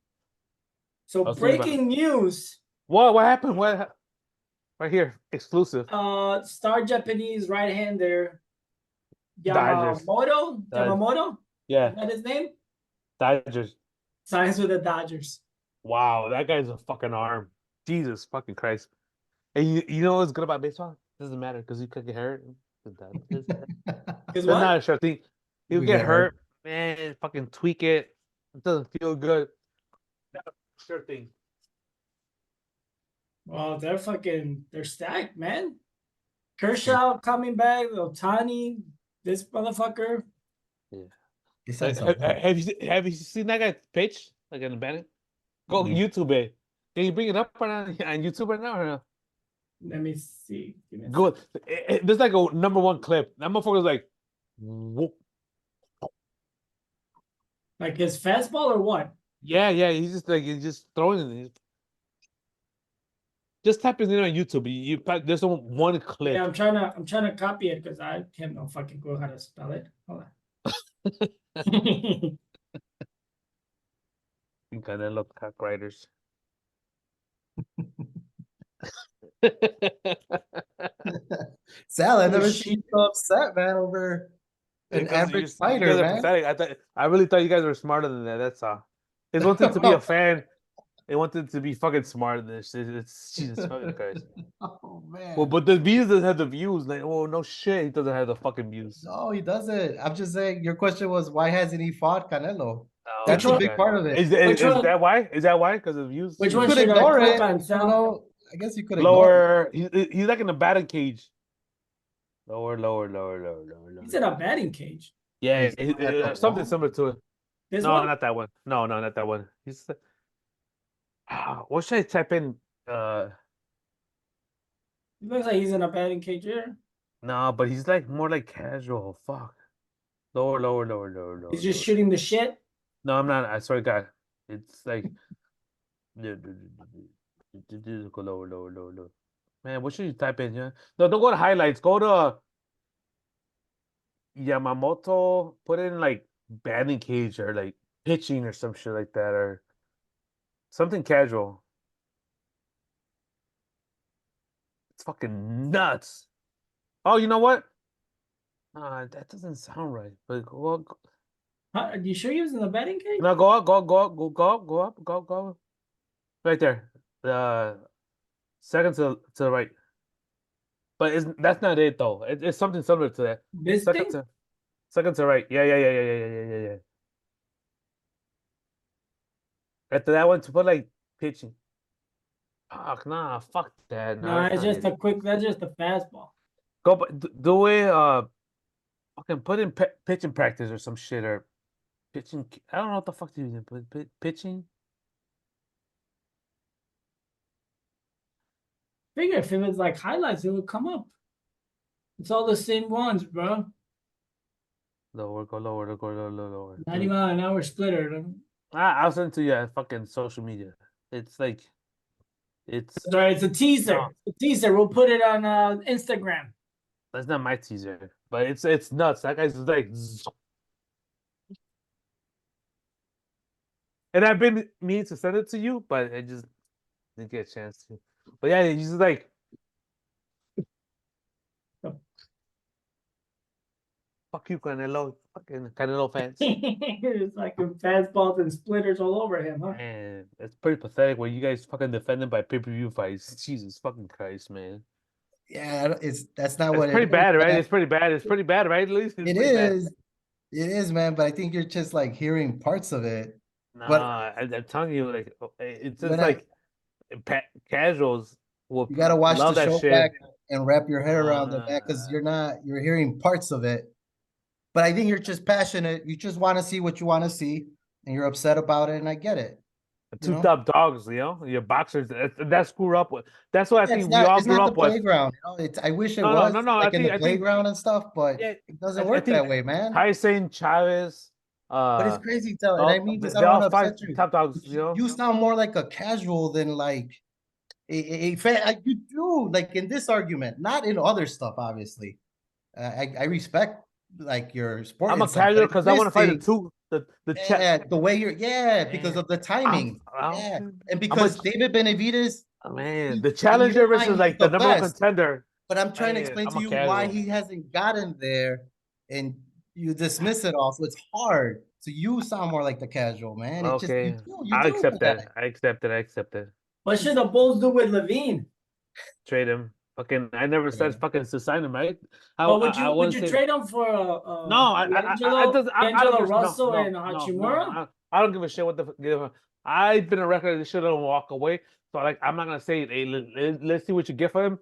So I'll see about breaking news. what happened? Right here, exclusive. Star Japanese right-hander Dodgers. Yamamoto? Yeah, Is that his name? Dodgers. Signs with the Dodgers. Wow, that guy's a fucking arm. Jesus fucking Christ. And you know what's good about baseball? Doesn't matter because you could get hurt. That's Is not what? a sure thing. You We get get hurt, man, fucking tweak it. It doesn't feel good. Sure thing. Well, they're stacked, man. Kershaw coming back, Otani, this motherfucker. Yeah. Besides Have you seen that guy pitch like in the batting? Go Mhm. YouTube it. Can you bring it up right now on YouTube right now or no? Let me see. Give me a Good. There's like a number one clip. That motherfucker's like, whoop. Like his fastball or what? Yeah. He's just throwing it. Just type his name on YouTube. There's one clip. Yeah, I'm trying to copy it because I have no fucking clue how to spell it. Hold on. Canelo cock riders. Sal, I Oh, never shit. seen you so upset, man, over an Because average you fighter, guys are man. pathetic. I really thought you guys were smarter than that. That's all. They wanted to be a fan. They wanted to be fucking smart in this. It's Jesus fucking Christ. Oh man. Well, but the views doesn't have the views. Like, oh no shit, he doesn't have the fucking views. No, he doesn't. I'm just saying. Your question was why hasn't he fought Canelo? Oh, That's Which a one? big part of it. Which is one? that why? Is that why? Because of views? Which You one could should I ignore click it. on, Sal? Know, I guess you could ignore it. Lower. He's like in the batting cage. Lower. He's in a batting cage. Yeah, He's at the something wall? similar to it. This No, one? not that one. No, not that one. He's. What should I type in? He looks like he's in a batting cage here. No, but he's like more like casual. Fuck. Lower. He's just shooting the shit. No, I'm not. I swear to God. It's like lower. Man, what should you type in? Yeah. No, don't go to highlights. Go to Yamamoto. Put in like batting cage or like pitching or some shit like that or something casual. It's fucking nuts. Oh, you know what? That doesn't sound right. But go. Are you sure he was in the batting cage? No, go up. Go. Right there. Second to the right. But that's not it though. It's something similar to that. This Second thing? to right. Yeah. After that one to put like pitching. Fuck nah, fuck that. No, No, that's it's not just it. a quick. That's just a fastball. Go, but do it. Fucking put in pitching practice or some shit or pitching. I don't know what the fuck you using. But pitching. Figure if it was like highlights, it would come up. It's all the same ones, bro. Lower. Not even an hour splitter. I'll send it to you at fucking social media. It's like, it's That's right. It's a teaser. No. It's a teaser. We'll put it on Instagram. that's not my teaser, but it's nuts. That guy's like, and I've been meaning to send it to you, but I just didn't get a chance to. But yeah, he's just like, fuck you, Canelo, fucking Canelo fans. It's like fastballs and splitters all over him, huh? Man, it's pretty pathetic when you guys fucking defended by pay-per-view fights. Jesus fucking Christ, man. Yeah, that's not what It's pretty it is, bad, right? man. It's pretty bad. It's pretty bad, right? At least it's It pretty bad. is. It is, man. But I think you're just like hearing parts of it. Nah, But I'm telling you, like, it's just when like casuals will you gotta watch love the that show shit. back and wrap your head around it, man, because you're hearing parts of it. But I think you're just passionate. You just want to see what you want to see, and you're upset about it, and I get it. You Two know, top dogs, your boxers. That's grew up with. That's what I yeah, think we all it's grew not the up with. playground. You know, it's I wish it No, no, was no, no. like in the I think, playground and stuff, but yeah, it doesn't I work think that way, man. Tyson, Chavez, But it's crazy, tell, and I mean this. I they don't want all to fight upset you. top dogs. But you sound more like a casual than like a fan. You do like in this argument, not in other stuff. Obviously, I respect like your sport I'm and a stuff, but casual in because I this want to fight the thing, two, the chat. yeah, the way you're, yeah, because Man, of the I'm, timing, yeah, and I'm a because David Benavidez, man. he, The in your challenger versus mind, he's like the the number one best. contender. But I'm trying to Man, explain I'm to a you why casual. he hasn't gotten there, and you dismiss it all. So it's hard. So you sound more like the casual, man. It just Okay, you I do, accept man. that. I accept it. I accept it. What should the Bulls do with Levine? Trade him. Fucking, I never said fucking to sign him, right? But I would wouldn't you say trade him for no. I don't D'Angelo give Russell and Hachimura? I don't give a shit what the give. I've been a record. This shit don't walk away. So like, I'm not gonna say, hey, let's see what you get for him.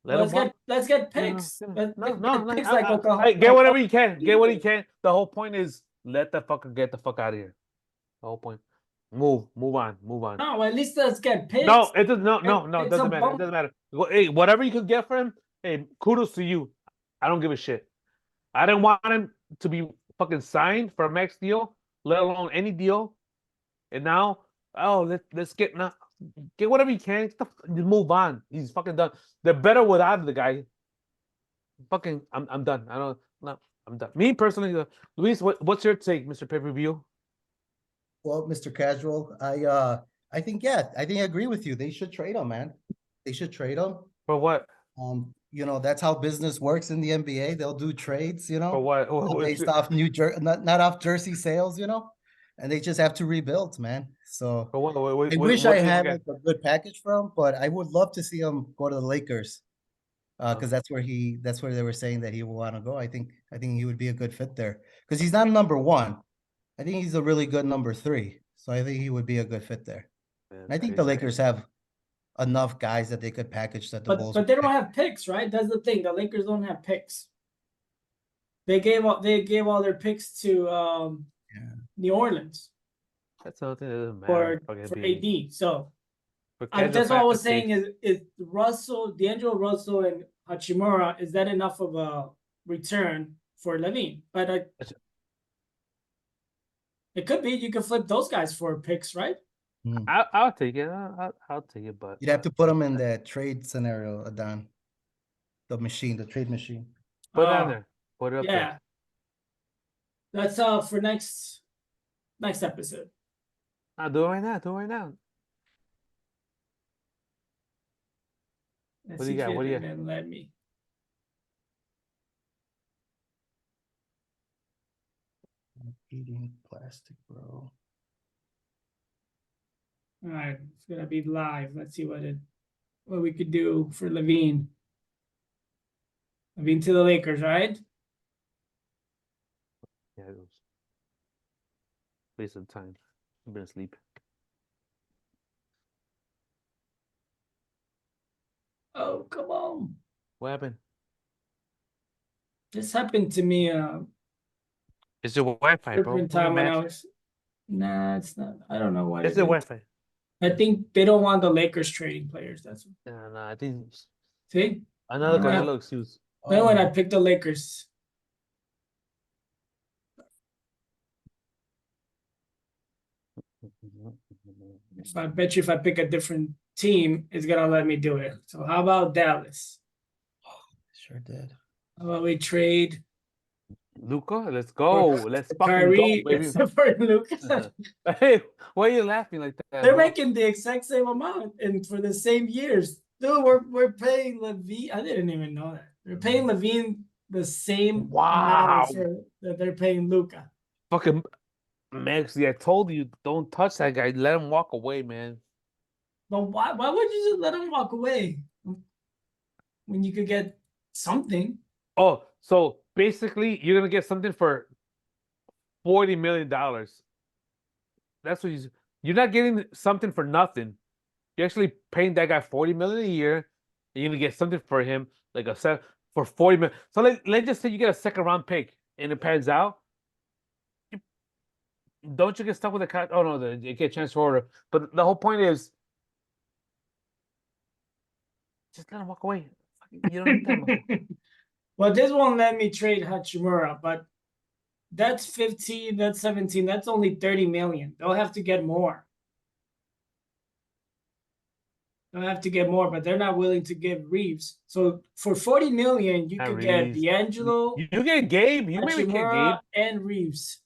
Let him walk. Let's get No, picks. Let's no. get picks like Hey, Oklahoma. get whatever you can. Get what you can. The whole point is let the fucker get the fuck out of here. The whole point. Move on. No, at least let's get No, picks. it doesn't. No. It It's a doesn't matter. It bump. doesn't matter. Hey, whatever you can get for him. Hey, kudos to you. I don't give a shit. I didn't want him to be fucking signed for a max deal, let alone any deal. And now, let's get whatever you can. Move on. He's fucking done. They're better without the guy. Fucking, I'm done. I don't. No, I'm done. Me personally, Luis, what's your take, Mr. Pay Per View? Well, Mr. Casual, I think I agree with you. They should trade him, man. They should trade him. For what? You know, that's how business works in the NBA. They'll do trades, you For know, what? based off not off jersey sales, you know, and they just have to rebuild, man. So For what? I wish I What do you had get? like a good package for him, but I would love to see him go to the Lakers. Because that's where they were saying that he will want to go. I think he would be a good fit there. Because he's not number one. I think he's a really good number three. So I think he would be a good fit there. Man, And I think the Lakers have enough guys that they could package that the Bulls. But they don't have picks, right? That's the thing. The Lakers don't have picks. They gave all their picks to New Orleans. That's something that doesn't matter. For AD. So that's what I was saying is D'Angelo Russell and Hachimura, is that enough of a return for Levine? But it could be. You could flip those guys for picks, right? I'll take it. I'll take it, but you'd have to put them in that trade scenario, Adon. The trade machine. Put it on there. Put it up there. Yeah. That's for next episode. I'll do it right now. What do you got? What do you got? Let me. Eating plastic, bro. All right, it's gonna be live. Let's see what we could do for Levine. Levine to the Lakers, right? Yeah, it was waste of time. I'm gonna sleep. Oh, come on. What happened? This happened to me It's your Wi-Fi, bro. different time when I was. Nah, it's not. I don't know why. It's your Wi-Fi. I think they don't want the Lakers trading players. That's what. No, I think See? another Canelo excuse. Then when I picked the Lakers. I bet you if I pick a different team, it's gonna let me do it. So how about Dallas? Sure did. How about we trade Luca? Let's go. Let's fucking Kyrie go, baby. for Luka? Hey, why are you laughing like that? They're bro? making the exact same amount and for the same years. Dude, we're paying Levine. I didn't even know that. They're paying Levine the same Wow. amount that they're paying Luka. Fucking Maxie, I told you, don't touch that guy. Let him walk away, man. But why would you just let him walk away when you could get something? Oh, so basically, you're gonna get something for $40 million. That's what you're not getting something for nothing. You're actually paying that guy $40 million a year. And you're gonna get something for him, like a set for $40 million. So let's just say you get a second round pick and it pans out. don't you get stuck with the cat? Oh no, you get transfer order. But the whole point is, just let him walk away. You don't need that much. Well, this won't let me trade Hachimura, but that's 15, that's 17, that's only 30 million. They'll have to get more. They'll have to get more, but they're not willing to give Reeves. So for 40 million, you Not could get Reeves. D'Angelo, You get Gabe. You maybe get Gabe. Hachimura, and Reeves.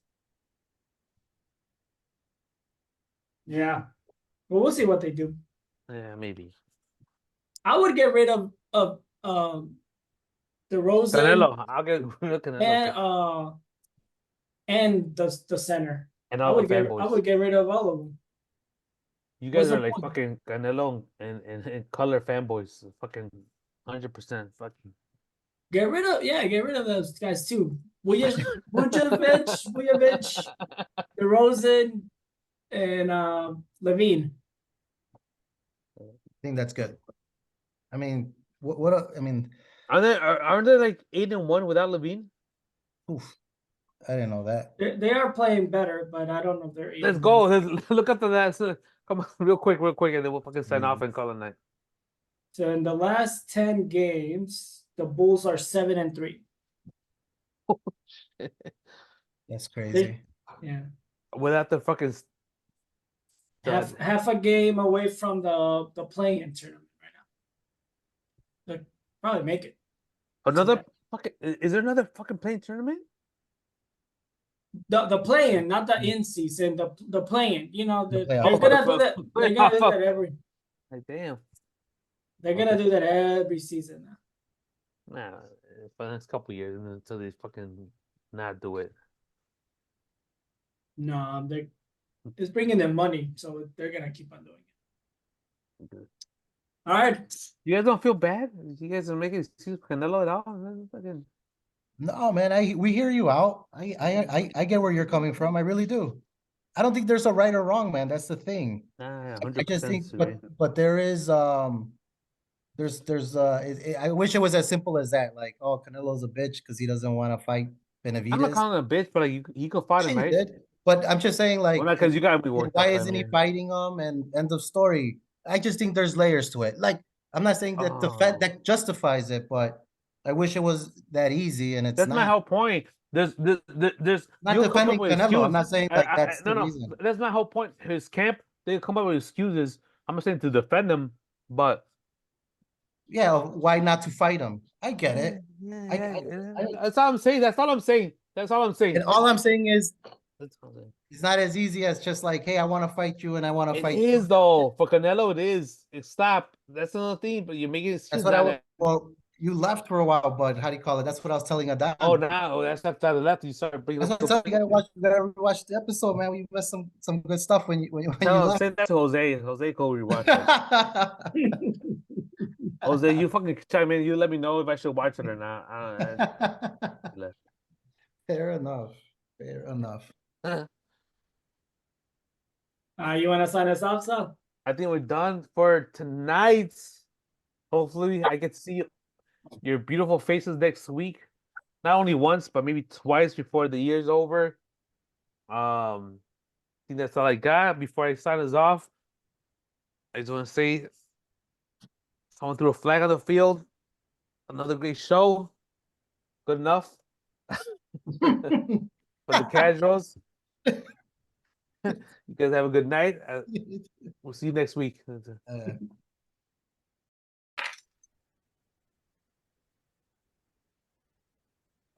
Yeah. Well, we'll see what they do. Yeah, maybe. I would get rid of the Rosen Canelo. I'll get rid of Canelo. and the center. And I all would the get fanboys. rid of all of them. You What's guys the are like point? fucking Canelo and color fanboys. Fucking 100%. Fucking. Get rid of those guys too. Vujovic, DeRozan, and Levine. I think that's good. I mean, what I mean, Aren't they like 8-1 without Levine? oof, I didn't know that. They are playing better, but I don't know if they're. Let's go. Let's look up to that. So, come on, real quick, and then we'll fucking sign off and call it night. So in the last 10 games, the Bulls are 7-3. That's crazy. Yeah. Without the fucking Half a game away from the play-in tournament right now. They'll probably make it. another fucking. Is there another fucking playing tournament? The play-in, not the in season. The play-in. You know, The they're playoff. gonna do that. They're gonna do that every. Like damn. They're gonna do that every season now. Nah, for the next couple years until they fucking not do it. No, it's bringing them money, so they're gonna keep on doing it. Good. All right. You guys don't feel bad? You guys are making excuses for Canelo at all? Fucking. No, man, we hear you out. I get where you're coming from. I really do. I don't think there's a right or wrong, man. That's the thing. Nah, I just 100%. think, but there is I wish it was as simple as that. Like, oh, Canelo's a bitch because he doesn't want to fight I'm not Benavidez. calling him a bitch, but like he could fight him, He right? did. But I'm just saying, like, Well, not because you gotta be worked why up. isn't he fighting him? And end of story. I just think there's layers to it. Like, I'm not saying that that justifies it, but I wish it was that easy, and it's That's not. my whole point. There's not you'll come up defending with Canelo. excuses. I'm not saying like that's the reason. That's my whole point. His camp, they come up with excuses. I'm not saying to defend him, but yeah, why not to fight him? I get it. That's all I'm saying. That's all I'm saying. That's all I'm saying. And all I'm saying is That's all I'm saying. it's not as easy as just like, hey, I want to fight you and I want to fight It you. is though. For Canelo, it is. Stop. That's another thing. But you're making excuses. That's what I was. Well, you left for a while, but how do you call it? That's what I was telling Adam. Oh, now that's after the left. You started bringing That's up. what you gotta watch the episode, man. We missed some good stuff when you left. Send that to Jose. Jose, go rewatch it. Jose, you fucking chime in. You let me know if I should watch it or not. I don't know. Fair enough. Fair enough. You want to sign us off, Sal? I think we're done for tonight. Hopefully, I get to see your beautiful faces next week. Not only once, but maybe twice before the year's over. I think that's all I got. Before I sign us off, I just want to say someone threw a flag on the field. Another great show. Good enough. For the casuals. You guys have a good night. We'll see you next week.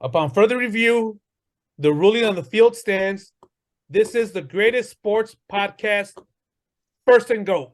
Upon further review, the ruling on the field stands. This is the greatest sports podcast, First and Goat.